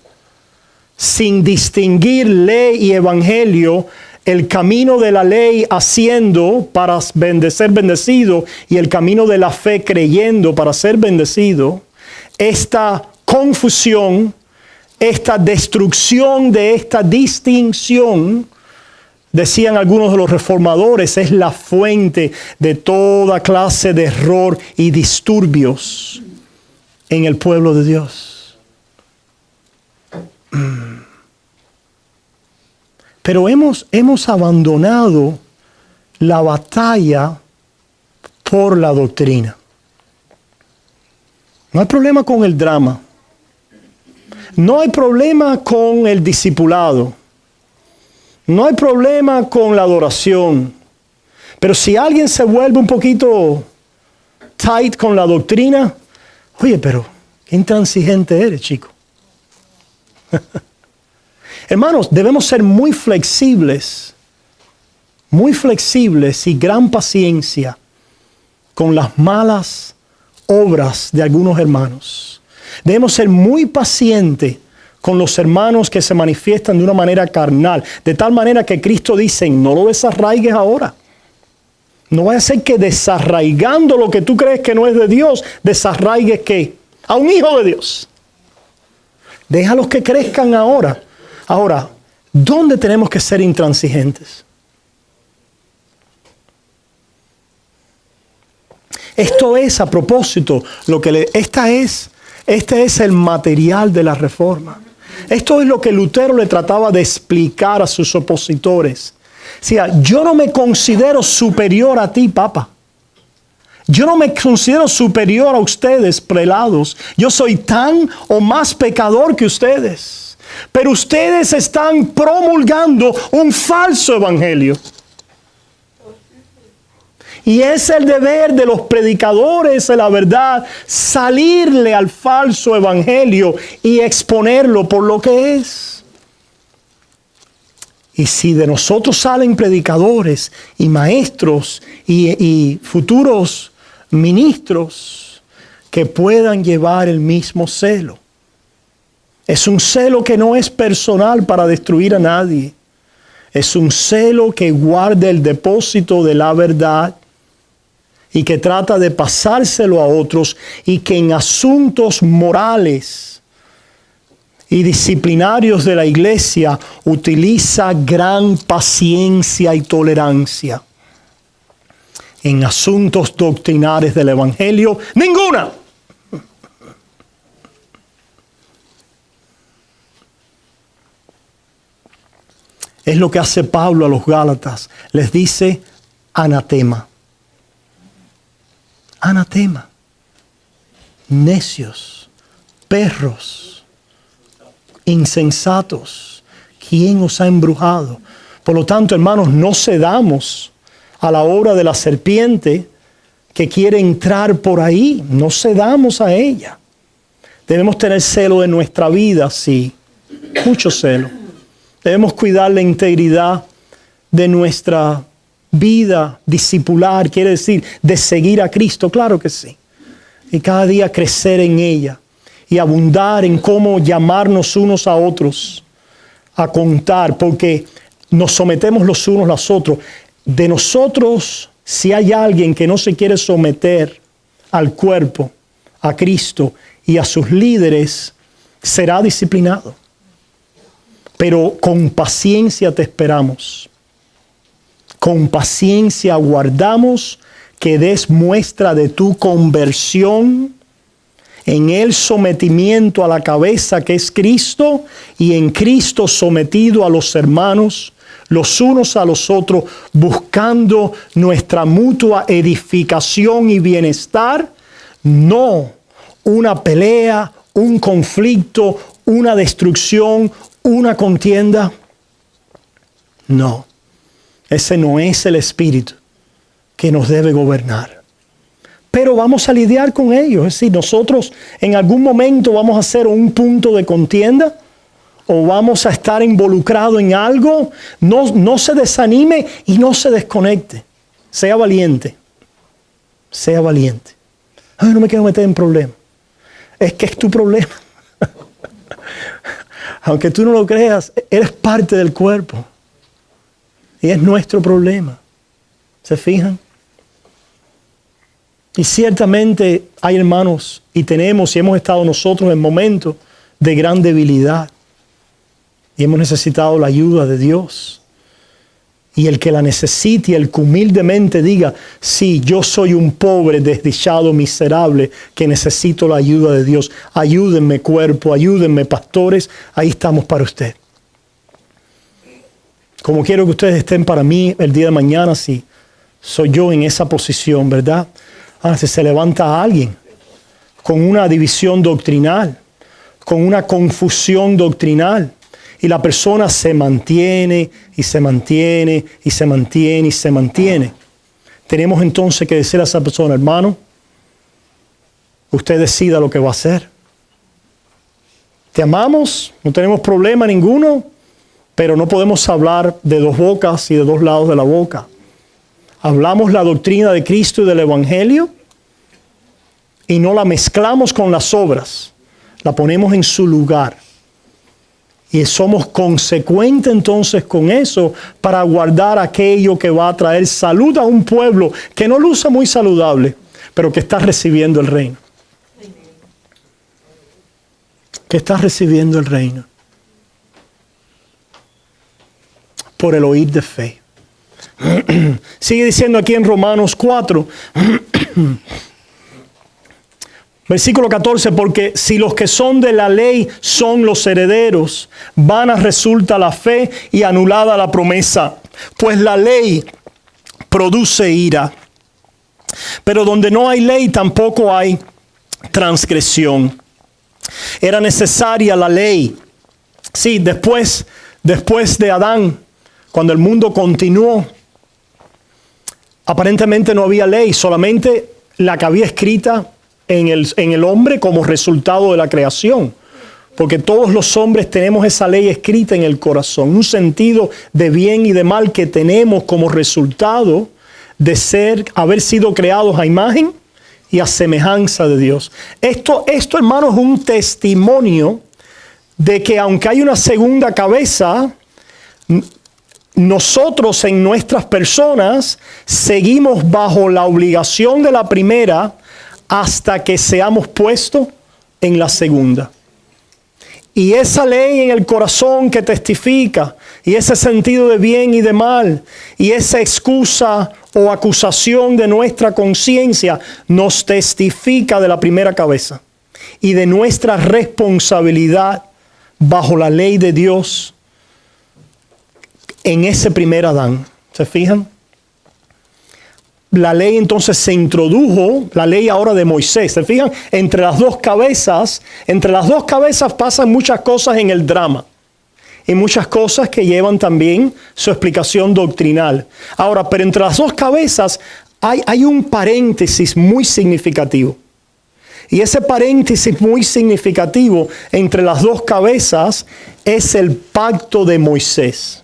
sin distinguir ley y evangelio, el camino de la ley haciendo para ser bendecido y el camino de la fe creyendo para ser bendecido. Esta confusión, esta destrucción de esta distinción, decían algunos de los reformadores, es la fuente de toda clase de error y disturbios en el pueblo de Dios. Pero hemos abandonado la batalla por la doctrina. No hay problema con el drama. No hay problema con el discipulado. No hay problema con la adoración. Pero si alguien se vuelve un poquito tight con la doctrina, oye, pero qué intransigente eres, chico. Hermanos, debemos ser muy flexibles y gran paciencia con las malas obras de algunos hermanos. Debemos ser muy pacientes con los hermanos que se manifiestan de una manera carnal, de tal manera que Cristo dice, no lo desarraigues ahora. No vaya a ser que desarraigando lo que tú crees que no es de Dios, desarraigues ¿qué? A un hijo de Dios. Déjalos que crezcan ahora. Ahora, ¿dónde tenemos que ser intransigentes? Esto es, a propósito, este es el material de la reforma. Esto es lo que Lutero le trataba de explicar a sus opositores. O sea, yo no me considero superior a ti, Papa. Yo no me considero superior a ustedes, prelados. Yo soy tan o más pecador que ustedes. Pero ustedes están promulgando un falso evangelio. Y es el deber de los predicadores de la verdad salirle al falso evangelio y exponerlo por lo que es. Y si de nosotros salen predicadores y maestros y futuros ministros que puedan llevar el mismo celo. Es un celo que no es personal para destruir a nadie. Es un celo que guarda el depósito de la verdad y que trata de pasárselo a otros y que en asuntos morales y disciplinarios de la iglesia utiliza gran paciencia y tolerancia. En asuntos doctrinales del evangelio, ninguna. Es lo que hace Pablo a los Gálatas. Les dice anatema. Anatema. Necios, perros, insensatos. ¿Quién os ha embrujado? Por lo tanto, hermanos, no cedamos a la obra de la serpiente que quiere entrar por ahí. No cedamos a ella. Debemos tener celo de nuestra vida, sí. Mucho celo. Debemos cuidar la integridad de nuestra vida discipular, quiere decir, de seguir a Cristo, claro que sí. Y cada día crecer en ella y abundar en cómo llamarnos unos a otros a contar, porque nos sometemos los unos a los otros. De nosotros, si hay alguien que no se quiere someter al cuerpo, a Cristo y a sus líderes, será disciplinado. Pero con paciencia te esperamos. Con paciencia aguardamos que des muestra de tu conversión en el sometimiento a la cabeza que es Cristo y en Cristo sometido a los hermanos, los unos a los otros, buscando nuestra mutua edificación y bienestar, no una pelea, un conflicto, una destrucción, una contienda. No, ese no es el espíritu que nos debe gobernar. Pero vamos a lidiar con ello. Es decir, nosotros en algún momento vamos a hacer un punto de contienda o vamos a estar involucrados en algo. No se desanime y no se desconecte. Sea valiente. Sea valiente. Ay, no me quiero meter en problemas. Es que es tu problema. Aunque tú no lo creas, eres parte del cuerpo. Y es nuestro problema. ¿Se fijan? Y ciertamente hay hermanos y tenemos y hemos estado nosotros en momentos de gran debilidad. Y hemos necesitado la ayuda de Dios. Y el que la necesite y el que humildemente diga, sí, yo soy un pobre, desdichado, miserable, que necesito la ayuda de Dios. Ayúdenme cuerpo, ayúdenme pastores, ahí estamos para usted. Como quiero que ustedes estén para mí el día de mañana, si soy yo en esa posición, ¿verdad? Ahora, si se levanta alguien con una división doctrinal, con una confusión doctrinal, Y la persona se mantiene y se mantiene y se mantiene y se mantiene. Tenemos entonces que decir a esa persona, hermano, usted decida lo que va a hacer. Te amamos, no tenemos problema ninguno, pero no podemos hablar de dos bocas y de dos lados de la boca. Hablamos la doctrina de Cristo y del Evangelio y no la mezclamos con las obras. La ponemos en su lugar. Y somos consecuentes entonces con eso para guardar aquello que va a traer salud a un pueblo que no luce muy saludable, pero que está recibiendo el reino. Que está recibiendo el reino. Por el oír de fe. Sigue diciendo aquí en Romanos 4, versículo 14, porque si los que son de la ley son los herederos, vana resulta la fe y anulada la promesa, pues la ley produce ira. Pero donde no hay ley tampoco hay transgresión. Era necesaria la ley. Sí, después de Adán, cuando el mundo continuó, aparentemente no había ley, solamente la que había escrita en el hombre como resultado de la creación. Porque todos los hombres tenemos esa ley escrita en el corazón, un sentido de bien y de mal que tenemos como resultado de haber sido creados a imagen y a semejanza de Dios. Esto, hermanos, es un testimonio de que aunque hay una segunda cabeza, nosotros en nuestras personas seguimos bajo la obligación de la primera hasta que seamos puestos en la segunda. Y esa ley en el corazón que testifica, y ese sentido de bien y de mal, y esa excusa o acusación de nuestra conciencia, nos testifica de la primera cabeza y de nuestra responsabilidad bajo la ley de Dios en ese primer Adán. ¿Se fijan? La ley entonces se introdujo, la ley ahora de Moisés. ¿Se fijan? Entre las dos cabezas pasan muchas cosas en el drama. Y muchas cosas que llevan también su explicación doctrinal. Ahora, pero entre las dos cabezas hay un paréntesis muy significativo. Y ese paréntesis muy significativo entre las dos cabezas es el pacto de Moisés.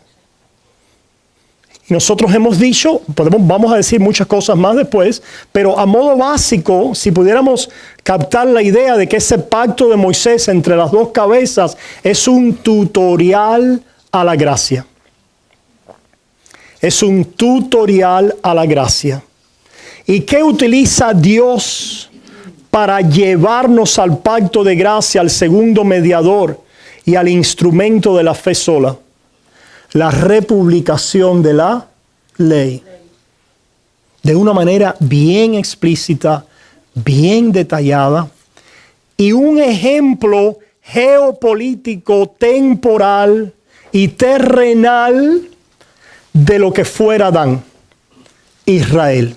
Y nosotros hemos dicho, vamos a decir muchas cosas más después, pero a modo básico, si pudiéramos captar la idea de que ese pacto de Moisés entre las dos cabezas es un tutorial a la gracia. Es un tutorial a la gracia. ¿Y qué utiliza Dios para llevarnos al pacto de gracia, al segundo mediador y al instrumento de la fe sola? La republicación de la ley. De una manera bien explícita, bien detallada, y un ejemplo geopolítico, temporal y terrenal de lo que fuera Adán, Israel.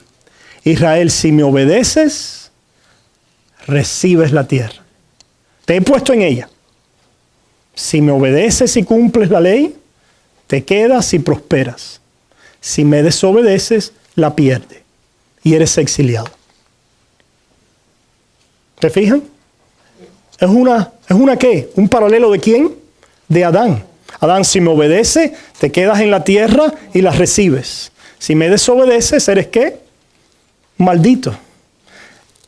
Israel, si me obedeces, recibes la tierra. Te he puesto en ella. Si me obedeces y cumples la ley, te quedas y prosperas. Si me desobedeces, la pierdes y eres exiliado. ¿Te fijan? ¿Es una qué? ¿Un paralelo de quién? De Adán. Adán, si me obedece, te quedas en la tierra y la recibes. Si me desobedeces, ¿eres qué? Maldito.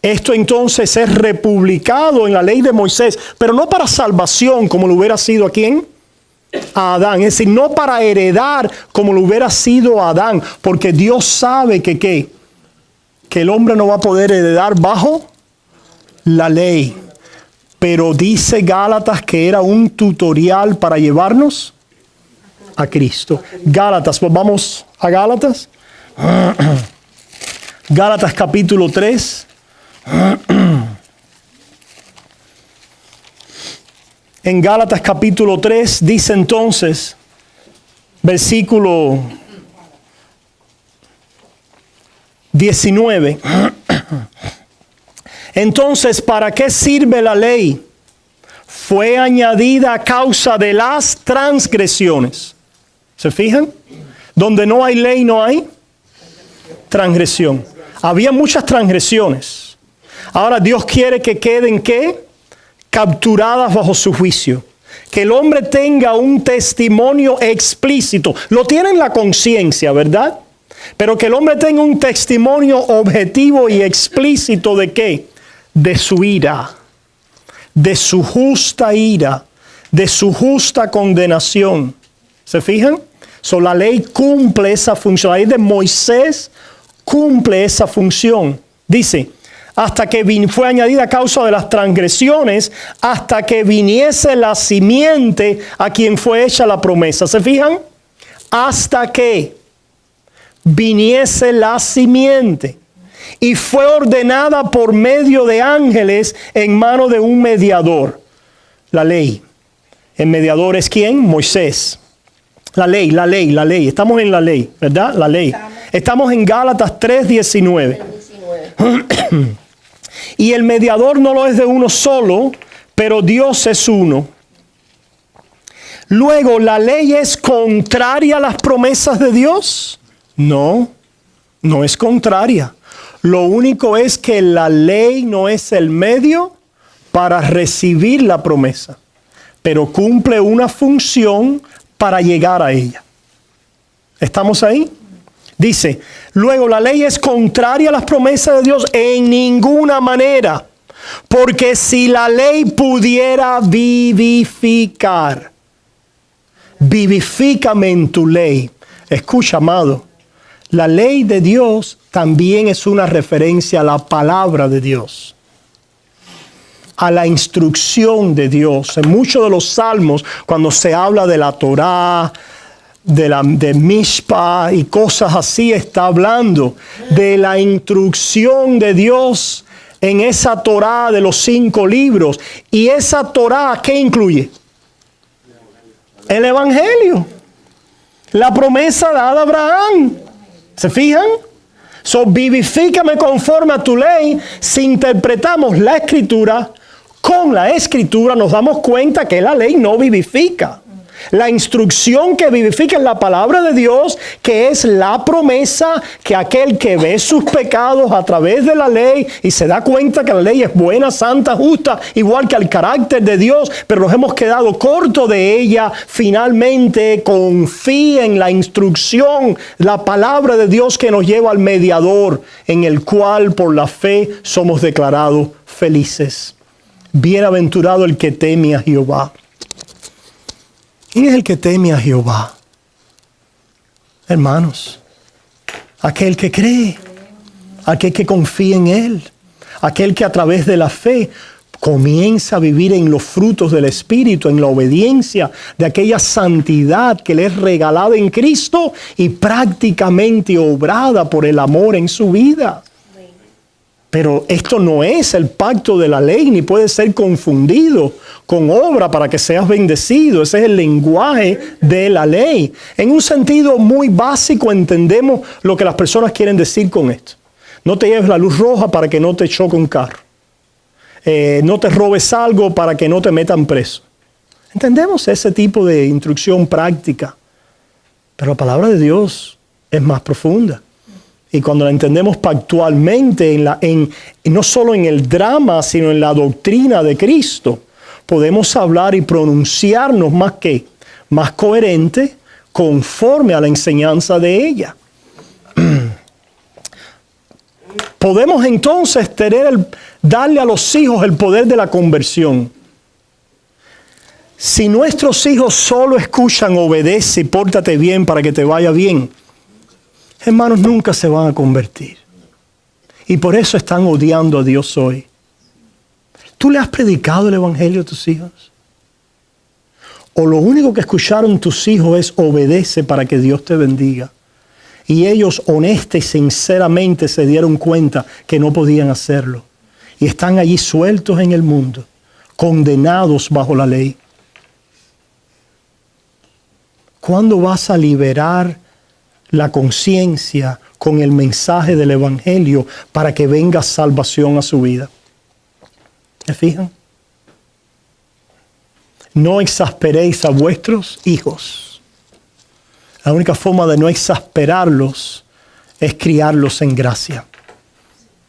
Esto entonces es republicado en la ley de Moisés, pero no para salvación como lo hubiera sido ¿a quién? A Adán. Es decir, no para heredar como lo hubiera sido a Adán, porque Dios sabe que el hombre no va a poder heredar bajo la ley. Pero dice Gálatas que era un tutorial para llevarnos a Cristo. Gálatas, pues vamos a Gálatas. Gálatas capítulo 3. En Gálatas capítulo 3 dice entonces, versículo 19. Entonces, ¿para qué sirve la ley? fue añadida a causa de las transgresiones. ¿Se fijan? Donde no hay ley, no hay transgresión. Había muchas transgresiones. Ahora Dios quiere que queden, ¿qué? Capturadas bajo su juicio. Que el hombre tenga un testimonio explícito. Lo tiene en la conciencia, ¿verdad? Pero que el hombre tenga un testimonio objetivo y explícito ¿de qué? De su ira. De su justa ira. De su justa condenación. ¿Se fijan? La ley cumple esa función. La ley de Moisés cumple esa función. Dice, hasta que fue añadida a causa de las transgresiones, hasta que viniese la simiente a quien fue hecha la promesa. ¿Se fijan? Hasta que viniese la simiente. Y fue ordenada por medio de ángeles en mano de un mediador. La ley. El mediador es ¿quién? Moisés. La ley. Estamos en la ley, ¿verdad? La ley. Estamos en Gálatas 3:19. Y el mediador no lo es de uno solo, pero Dios es uno. Luego, ¿la ley es contraria a las promesas de Dios? No, no es contraria. Lo único es que la ley no es el medio para recibir la promesa, pero cumple una función para llegar a ella. ¿Estamos ahí? Dice, luego la ley es contraria a las promesas de Dios en ninguna manera, porque si la ley pudiera vivificar, vivifícame en tu ley. Escucha, amado, la ley de Dios también es una referencia a la palabra de Dios, a la instrucción de Dios. En muchos de los salmos, cuando se habla de la Torá, de Mishpah y cosas así, está hablando de la instrucción de Dios en esa Torá de los 5 libros. Y esa Torá, ¿qué incluye? El Evangelio, la promesa dada a Abraham. ¿Se fijan? Vivifícame conforme a tu ley. Si interpretamos la Escritura con la Escritura, nos damos cuenta que la ley no vivifica. La instrucción que vivifica es la palabra de Dios, que es la promesa que aquel que ve sus pecados a través de la ley y se da cuenta que la ley es buena, santa, justa, igual que el carácter de Dios, pero nos hemos quedado cortos de ella, finalmente confía en la instrucción, la palabra de Dios que nos lleva al mediador, en el cual por la fe somos declarados felices. Bienaventurado el que teme a Jehová. ¿Quién es el que teme a Jehová? Hermanos, aquel que cree, aquel que confía en Él, aquel que a través de la fe comienza a vivir en los frutos del Espíritu, en la obediencia de aquella santidad que le es regalada en Cristo y prácticamente obrada por el amor en su vida. Pero esto no es el pacto de la ley, ni puede ser confundido con obra para que seas bendecido. Ese es el lenguaje de la ley. En un sentido muy básico entendemos lo que las personas quieren decir con esto. No te lleves la luz roja para que no te choque un carro. No te robes algo para que no te metan preso. Entendemos ese tipo de instrucción práctica. Pero la palabra de Dios es más profunda. Y cuando la entendemos pactualmente, no solo en el drama, sino en la doctrina de Cristo, podemos hablar y pronunciarnos más coherente, conforme a la enseñanza de ella. Podemos entonces darle a los hijos el poder de la conversión. Si nuestros hijos solo escuchan, obedece y pórtate bien para que te vaya bien, hermanos, nunca se van a convertir. Y por eso están odiando a Dios hoy. ¿Tú le has predicado el Evangelio a tus hijos? ¿O lo único que escucharon tus hijos es obedece para que Dios te bendiga? Y ellos honesta y sinceramente se dieron cuenta que no podían hacerlo. Y están allí sueltos en el mundo, condenados bajo la ley. ¿Cuándo vas a liberar la conciencia con el mensaje del Evangelio para que venga salvación a su vida? ¿Se fijan? no exasperéis a vuestros hijos. La única forma de no exasperarlos es criarlos en gracia.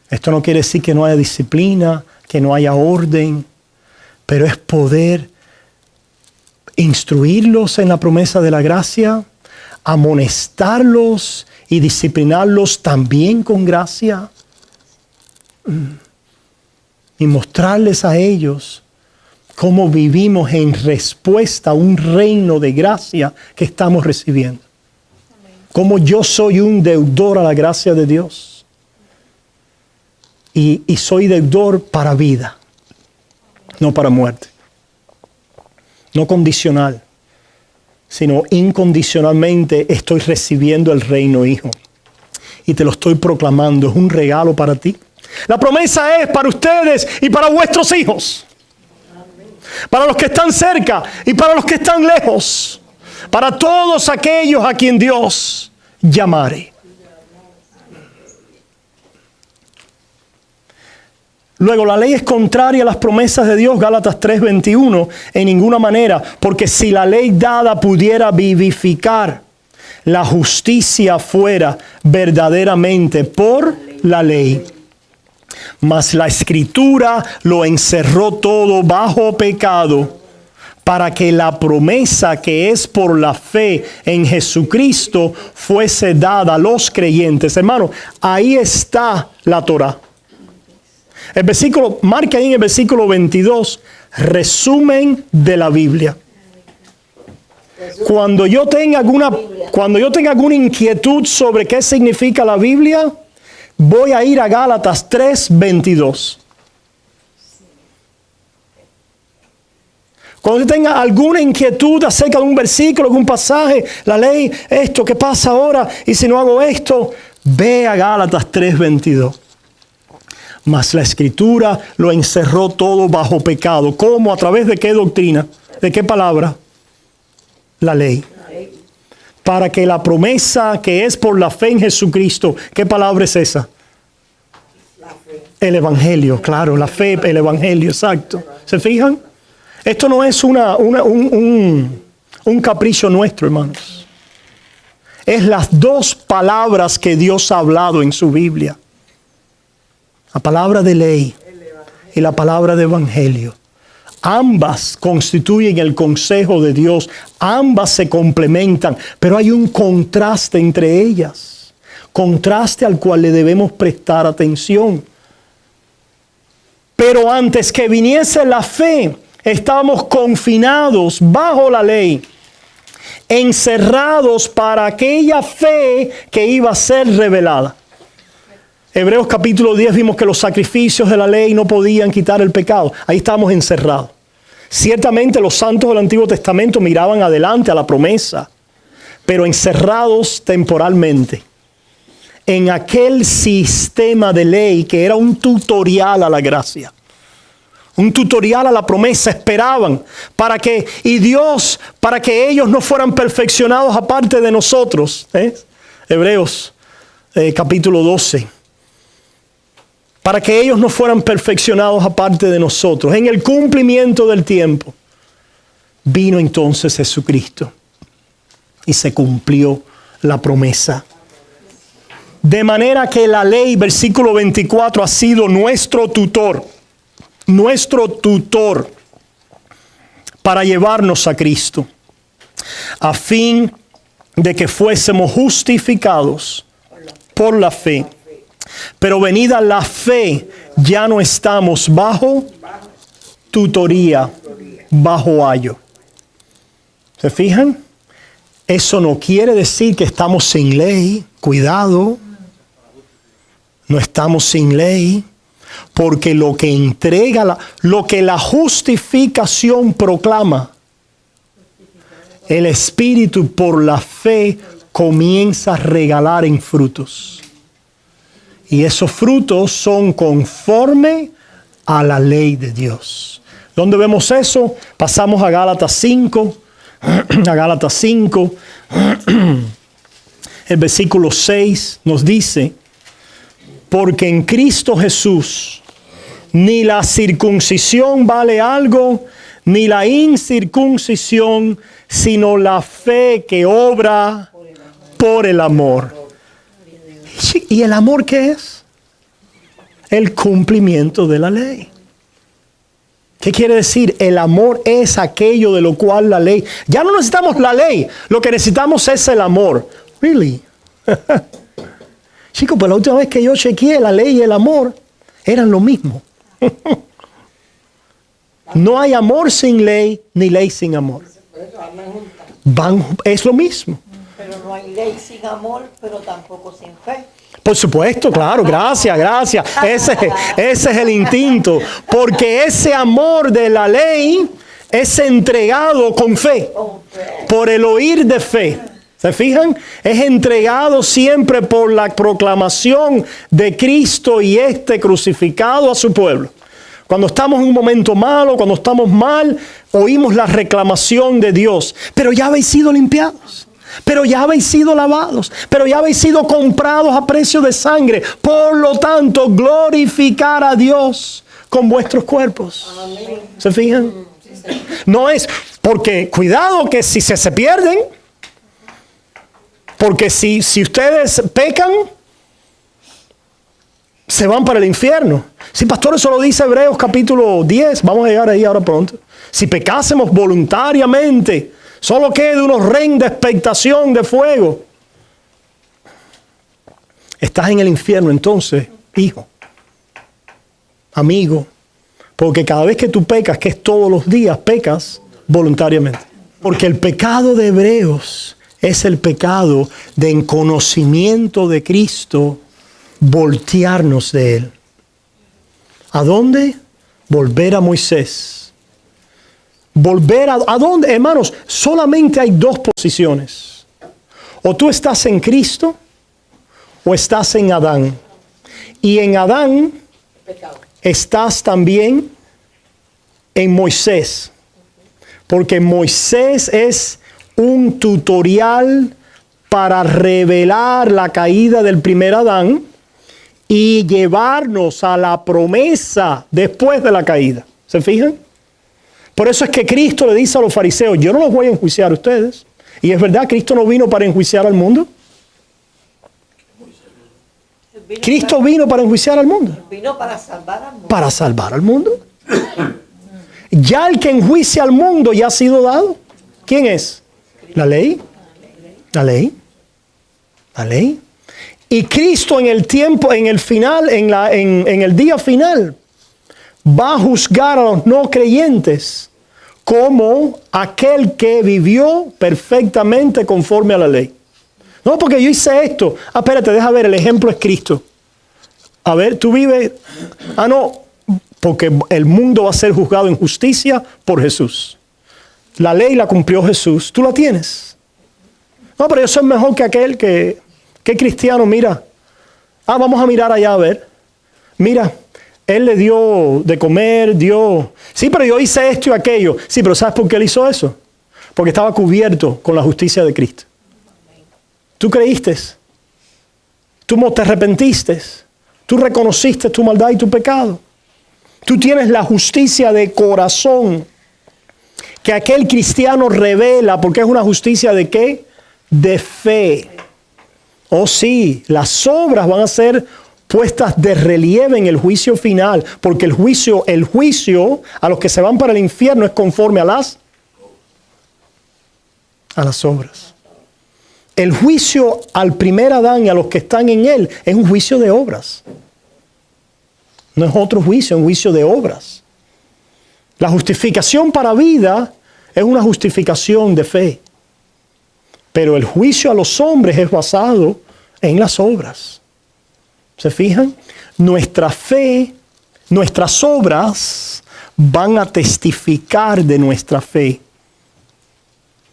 Esto no quiere decir que no haya disciplina, que no haya orden, pero es poder instruirlos en la promesa de la gracia, amonestarlos y disciplinarlos también con gracia, y mostrarles a ellos cómo vivimos en respuesta a un reino de gracia que estamos recibiendo. Cómo yo soy un deudor a la gracia de Dios. Y soy deudor para vida, no para muerte. No condicional, sino incondicionalmente estoy recibiendo el reino, hijo. Y te lo estoy proclamando, es un regalo para ti. La promesa es para ustedes y para vuestros hijos. Para los que están cerca y para los que están lejos. Para todos aquellos a quien Dios llamare. Luego, la ley es contraria a las promesas de Dios, Gálatas 3:21, en ninguna manera, porque si la ley dada pudiera vivificar, la justicia fuera verdaderamente por la ley. Mas la Escritura lo encerró todo bajo pecado, para que la promesa que es por la fe en Jesucristo fuese dada a los creyentes. Hermano, ahí está la Torá. El versículo, marca ahí en el versículo 22, resumen de la Biblia. Cuando yo tenga alguna inquietud sobre qué significa la Biblia, voy a ir a Gálatas 3:22. Cuando yo tenga alguna inquietud acerca de un versículo, algún pasaje, la ley, esto, ¿qué pasa ahora? Y si no hago esto, ve a Gálatas 3:22. Mas la Escritura lo encerró todo bajo pecado. ¿Cómo? ¿A través de qué doctrina? ¿De qué palabra? La ley. Para que la promesa que es por la fe en Jesucristo, ¿qué palabra es esa? La fe. El Evangelio, claro, la fe, el Evangelio, exacto. ¿Se fijan? Esto no es un capricho nuestro, hermanos. Es las dos palabras que Dios ha hablado en su Biblia. La palabra de ley y la palabra de evangelio. Ambas constituyen el consejo de Dios. Ambas se complementan, pero hay un contraste entre ellas. Contraste al cual le debemos prestar atención. Pero antes que viniese la fe, estábamos confinados bajo la ley, encerrados para aquella fe que iba a ser revelada. Hebreos capítulo 10 vimos que los sacrificios de la ley no podían quitar el pecado. Ahí estábamos encerrados. Ciertamente los santos del Antiguo Testamento miraban adelante a la promesa, pero encerrados temporalmente en aquel sistema de ley que era un tutorial a la gracia. Un tutorial a la promesa, esperaban para que ellos no fueran perfeccionados aparte de nosotros. Hebreos capítulo 12. Para que ellos no fueran perfeccionados aparte de nosotros. En el cumplimiento del tiempo, vino entonces Jesucristo y se cumplió la promesa. De manera que la ley, versículo 24, ha sido nuestro tutor para llevarnos a Cristo, a fin de que fuésemos justificados por la fe. Pero venida la fe, ya no estamos bajo tutoría, bajo ayo. ¿Se fijan? Eso no quiere decir que estamos sin ley. Cuidado. No estamos sin ley. Porque lo que la justificación proclama, el Espíritu por la fe comienza a regalar en frutos. Y esos frutos son conforme a la ley de Dios. ¿Dónde vemos eso? Pasamos a Gálatas 5. A Gálatas 5. El versículo 6 nos dice: porque en Cristo Jesús ni la circuncisión vale algo, ni la incircuncisión, sino la fe que obra por el amor. ¿Y el amor qué es? El cumplimiento de la ley. ¿Qué quiere decir? El amor es aquello de lo cual la ley... Ya no necesitamos la ley, lo que necesitamos es el amor. Really? Chicos, pues la última vez que yo chequeé, la ley y el amor eran lo mismo. No hay amor sin ley, ni ley sin amor. Por eso andan juntas. Es lo mismo. Pero no hay ley sin amor, pero tampoco sin fe. Por supuesto, claro, gracias. Ese es el instinto. Porque ese amor de la ley es entregado con fe. Por el oír de fe. ¿Se fijan? Es entregado siempre por la proclamación de Cristo y crucificado a su pueblo. Cuando estamos en un momento malo, cuando estamos mal, oímos la reclamación de Dios. Pero ya habéis sido limpiados. Pero ya habéis sido lavados, pero ya habéis sido comprados a precio de sangre. Por lo tanto, glorificar a Dios con vuestros cuerpos. Amén. ¿Se fijan? No es porque, cuidado que si se pierden, porque si ustedes pecan, se van para el infierno. Si pastor, eso lo dice Hebreos capítulo 10, vamos a llegar ahí ahora pronto. Si pecásemos voluntariamente, solo quede unos reinos de expectación de fuego. Estás en el infierno entonces, hijo, amigo, porque cada vez que tú pecas, que es todos los días, pecas voluntariamente. Porque el pecado de Hebreos es el pecado de en conocimiento de Cristo, voltearnos de Él. ¿A dónde? Volver a Moisés. Volver a dónde, hermanos, solamente hay dos posiciones. O tú estás en Cristo o estás en Adán. Y en Adán estás también en Moisés. Porque Moisés es un tutorial para revelar la caída del primer Adán y llevarnos a la promesa después de la caída. ¿Se fijan? Por eso es que Cristo le dice a los fariseos, yo no los voy a enjuiciar a ustedes. Y es verdad, Cristo no vino para enjuiciar al mundo. Cristo vino para enjuiciar al mundo. Vino para salvar al mundo. Para salvar al mundo. Ya el que enjuicia al mundo ya ha sido dado. ¿Quién es? La ley. La ley. La ley. Y Cristo en el tiempo, en el final, en el día final, va a juzgar a los no creyentes como aquel que vivió perfectamente conforme a la ley. No, porque yo hice esto. Espérate, deja ver, el ejemplo es Cristo. A ver, tú vives... no, porque el mundo va a ser juzgado en justicia por Jesús. La ley la cumplió Jesús. ¿Tú la tienes? No, pero yo soy mejor que aquel que cristiano, mira. Vamos a mirar allá a ver. Mira. Él le dio de comer, Sí, pero yo hice esto y aquello. Sí, pero ¿sabes por qué él hizo eso? Porque estaba cubierto con la justicia de Cristo. Tú creíste. Tú te arrepentiste. Tú reconociste tu maldad y tu pecado. Tú tienes la justicia de corazón que aquel cristiano revela, porque es una justicia de ¿qué? De fe. Oh sí, las obras van a ser puestas de relieve en el juicio final, porque el juicio a los que se van para el infierno es conforme a las obras. El juicio al primer Adán y a los que están en él es un juicio de obras. No es otro juicio, es un juicio de obras. La justificación para vida es una justificación de fe. Pero el juicio a los hombres es basado en las obras. ¿Se fijan? Nuestra fe, nuestras obras van a testificar de nuestra fe.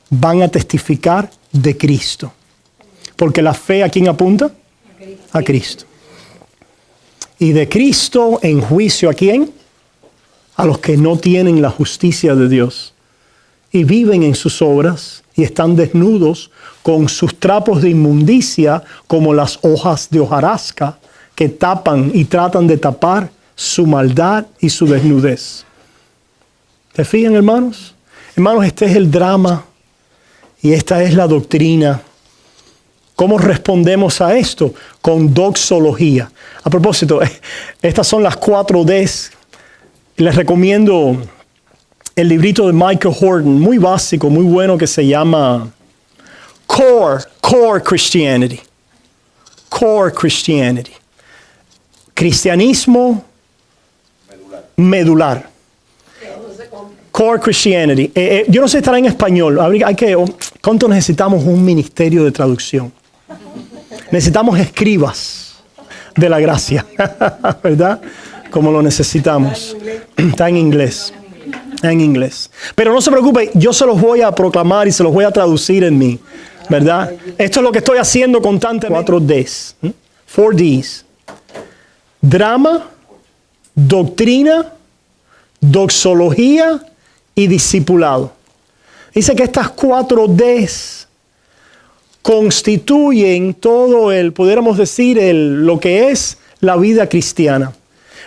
Van a testificar de Cristo. Porque la fe, ¿a quién apunta? A Cristo. Y de Cristo en juicio, ¿a quién? A los que no tienen la justicia de Dios. Y viven en sus obras y están desnudos con sus trapos de inmundicia como las hojas de hojarasca que tapan y tratan de tapar su maldad y su desnudez. ¿Se fijan, hermanos? Hermanos, este es el drama y esta es la doctrina. ¿Cómo respondemos a esto? Con doxología. A propósito, estas son las 4 Ds. Les recomiendo el librito de Michael Horton, muy básico, muy bueno, que se llama Core Christianity. Core Christianity. Cristianismo medular. Core Christianity. Yo no sé si estará en español. ¿Cuánto necesitamos un ministerio de traducción? Necesitamos escribas de la gracia, ¿verdad? Como lo necesitamos. Está en inglés. En inglés. Pero no se preocupe, yo se los voy a proclamar y se los voy a traducir en mí, ¿verdad? Esto es lo que estoy haciendo constantemente. 4 Ds. 4 Ds. Drama, doctrina, doxología y discipulado. Dice que estas 4 Ds constituyen todo pudiéramos decir, lo que es la vida cristiana.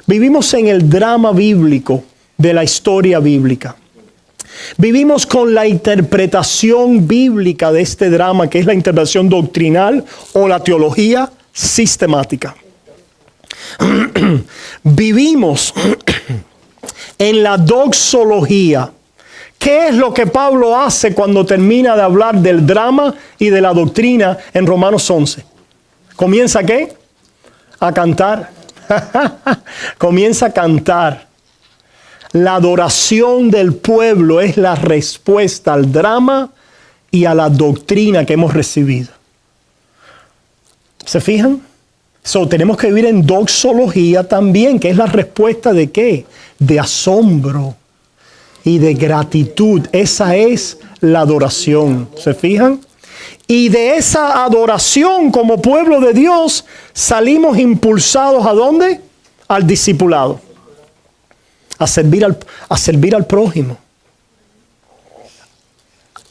Vivimos en el drama bíblico de la historia bíblica. Vivimos con la interpretación bíblica de este drama, que es la interpretación doctrinal o la teología sistemática. Vivimos en la doxología. ¿Qué es lo que Pablo hace cuando termina de hablar del drama y de la doctrina en Romanos 11? ¿Comienza qué? A cantar. Comienza a cantar. La adoración del pueblo es la respuesta al drama y a la doctrina que hemos recibido. ¿Se fijan? Tenemos que vivir en doxología también, que es la respuesta de ¿qué? De asombro y de gratitud. Esa es la adoración. ¿Se fijan? Y de esa adoración como pueblo de Dios salimos impulsados ¿a dónde? Al discipulado. A servir al prójimo.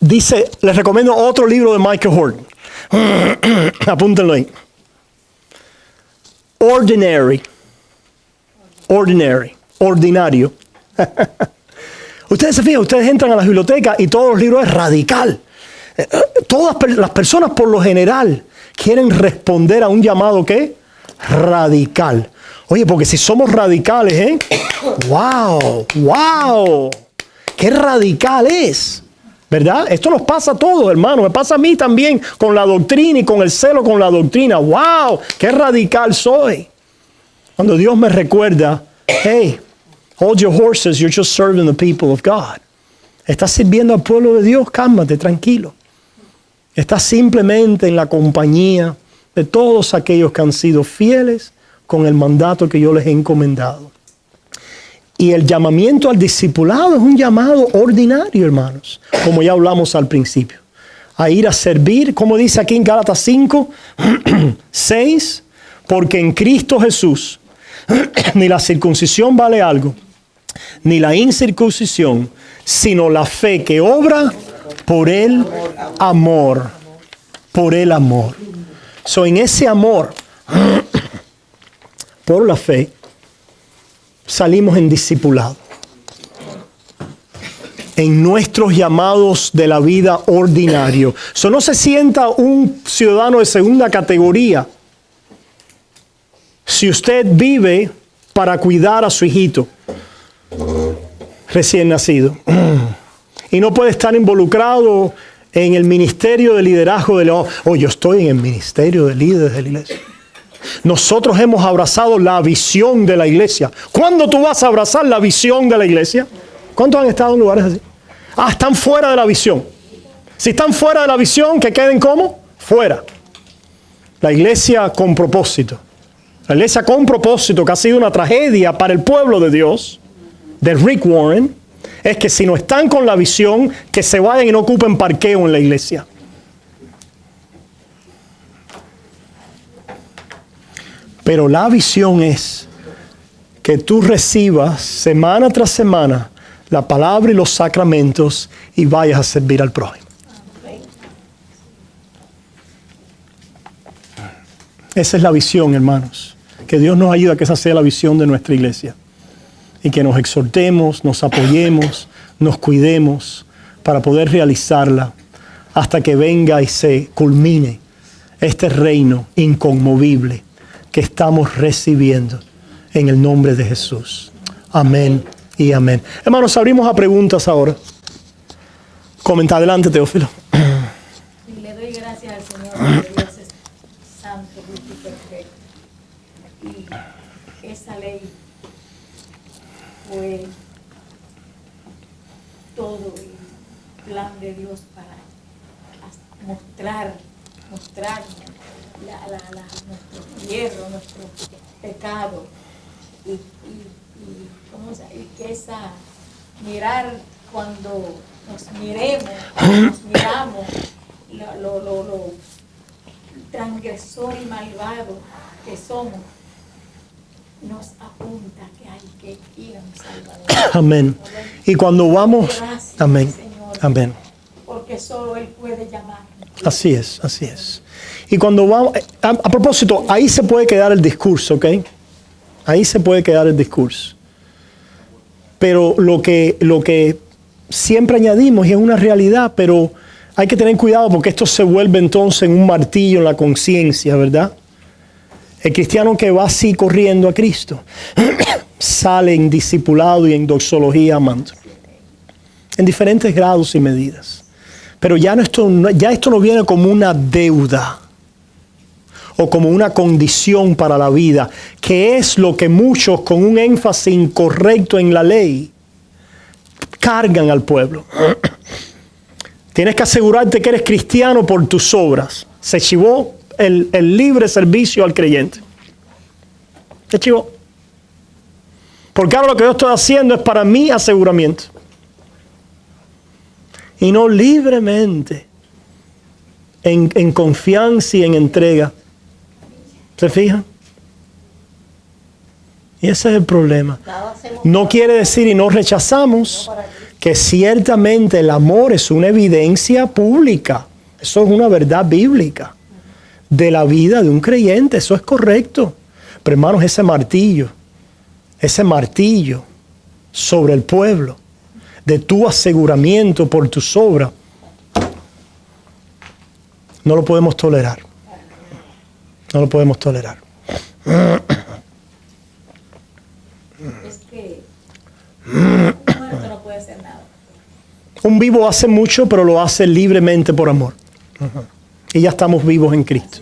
Dice, les recomiendo otro libro de Michael Horton. Apúntenlo ahí. Ordinario. Ustedes se fijan, ustedes entran a la biblioteca y todos los libros es radical. Todas las personas por lo general quieren responder a un llamado ¿qué? Radical. Oye, porque si somos radicales, ¡wow! ¡Qué radical es! ¿Verdad? Esto nos pasa a todos, hermano. Me pasa a mí también con la doctrina y con el celo con la doctrina. ¡Wow! ¡Qué radical soy! Cuando Dios me recuerda, hey, hold your horses, you're just serving the people of God. Estás sirviendo al pueblo de Dios, cálmate, tranquilo. Estás simplemente en la compañía de todos aquellos que han sido fieles con el mandato que yo les he encomendado. Y el llamamiento al discipulado es un llamado ordinario, hermanos, como ya hablamos al principio. A ir a servir, como dice aquí en Gálatas 5, 6, porque en Cristo Jesús ni la circuncisión vale algo, ni la incircuncisión, sino la fe que obra por el amor. Por el amor. En ese amor, por la fe, salimos en discipulado. En nuestros llamados de la vida ordinario. No se sienta un ciudadano de segunda categoría si usted vive para cuidar a su hijito recién nacido y no puede estar involucrado en el ministerio de liderazgo yo estoy en el ministerio de líderes de la iglesia. Nosotros hemos abrazado la visión de la iglesia. ¿Cuándo tú vas a abrazar la visión de la iglesia? ¿Cuántos han estado en lugares así? Están fuera de la visión. Si están fuera de la visión, ¿que queden como? Fuera. La iglesia con propósito. La iglesia con propósito, que ha sido una tragedia para el pueblo de Dios, de Rick Warren, es que si no están con la visión, que se vayan y no ocupen parqueo en la iglesia. Pero la visión es que tú recibas semana tras semana la palabra y los sacramentos y vayas a servir al prójimo. Esa es la visión, hermanos. Que Dios nos ayude a que esa sea la visión de nuestra iglesia. Y que nos exhortemos, nos apoyemos, nos cuidemos para poder realizarla hasta que venga y se culmine este reino inconmovible que estamos recibiendo en el nombre de Jesús. Amén y amén. Hermanos, abrimos a preguntas ahora. Comenta adelante, Teófilo. Y le doy gracias al Señor porque Dios es santo, justo y perfecto. Y esa ley fue todo el plan de Dios para mostrarnos nuestro hierro, nuestro pecado. Y que esa mirar cuando nos miramos lo transgresor y malvado que somos, nos apunta que hay que ir a un Salvador. Amén. Y cuando vamos, Gracias, amén, Señor, amén. porque solo Él puede llamarnos. Así es, así es. Y cuando vamos, a propósito, ahí se puede quedar el discurso, ¿ok? Ahí se puede quedar el discurso. Pero lo que siempre añadimos, y es una realidad, pero hay que tener cuidado porque esto se vuelve entonces un martillo en la conciencia, ¿verdad? El cristiano que va así corriendo a Cristo sale en discipulado y en doxología amando, en diferentes grados y medidas. Pero ya esto no viene como una deuda o como una condición para la vida, que es lo que muchos con un énfasis incorrecto en la ley cargan al pueblo. Tienes que asegurarte que eres cristiano por tus obras. Se chivó el libre servicio al creyente. Se chivó. Porque ahora lo que yo estoy haciendo es para mi aseguramiento. Y no libremente, en confianza y en entrega. ¿Se fijan? Y ese es el problema. No quiere decir, y no rechazamos, que ciertamente el amor es una evidencia pública. Eso es una verdad bíblica de la vida de un creyente. Eso es correcto. Pero hermanos, ese martillo sobre el pueblo, de tu aseguramiento por tus obras, no lo podemos tolerar. No lo podemos tolerar. Es que un muerto no puede hacer nada. Un vivo hace mucho, pero lo hace libremente por amor. Y ya estamos vivos en Cristo.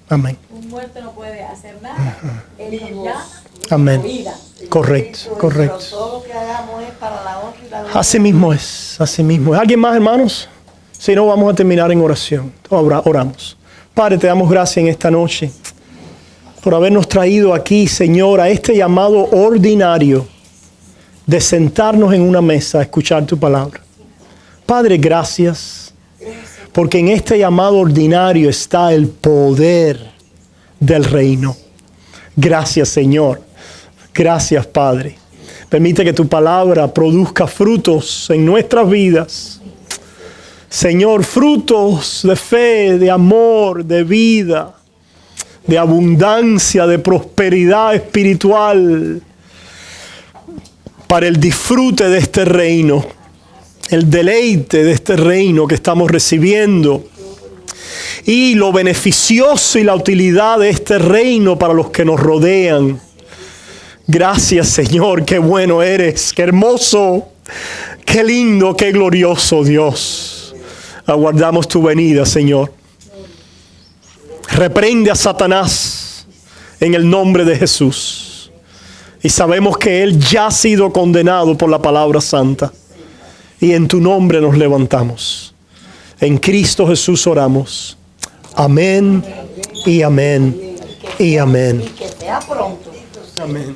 Amén. Un muerto no puede hacer nada. Él ya Amén. vida. Correcto, correcto. Todo lo que hagamos es para la honra y la gloria. Así mismo es, así mismo es. ¿Alguien más, hermanos? Si no, vamos a terminar en oración. Oramos. Padre, te damos gracias en esta noche por habernos traído aquí, Señor, a este llamado ordinario de sentarnos en una mesa a escuchar tu palabra. Padre, gracias, porque en este llamado ordinario está el poder del reino. Gracias, Señor. Gracias, Padre. Permite que tu palabra produzca frutos en nuestras vidas. Señor, frutos de fe, de amor, de vida, de abundancia, de prosperidad espiritual, para el disfrute de este reino, el deleite de este reino que estamos recibiendo y lo beneficioso y la utilidad de este reino para los que nos rodean. Gracias, Señor, qué bueno eres, qué hermoso, qué lindo, qué glorioso, Dios. Aguardamos tu venida, Señor. Reprende a Satanás en el nombre de Jesús. Y sabemos que él ya ha sido condenado por la palabra santa. Y en tu nombre nos levantamos. En Cristo Jesús oramos. Amén y amén y amén. Y que sea pronto. Amén.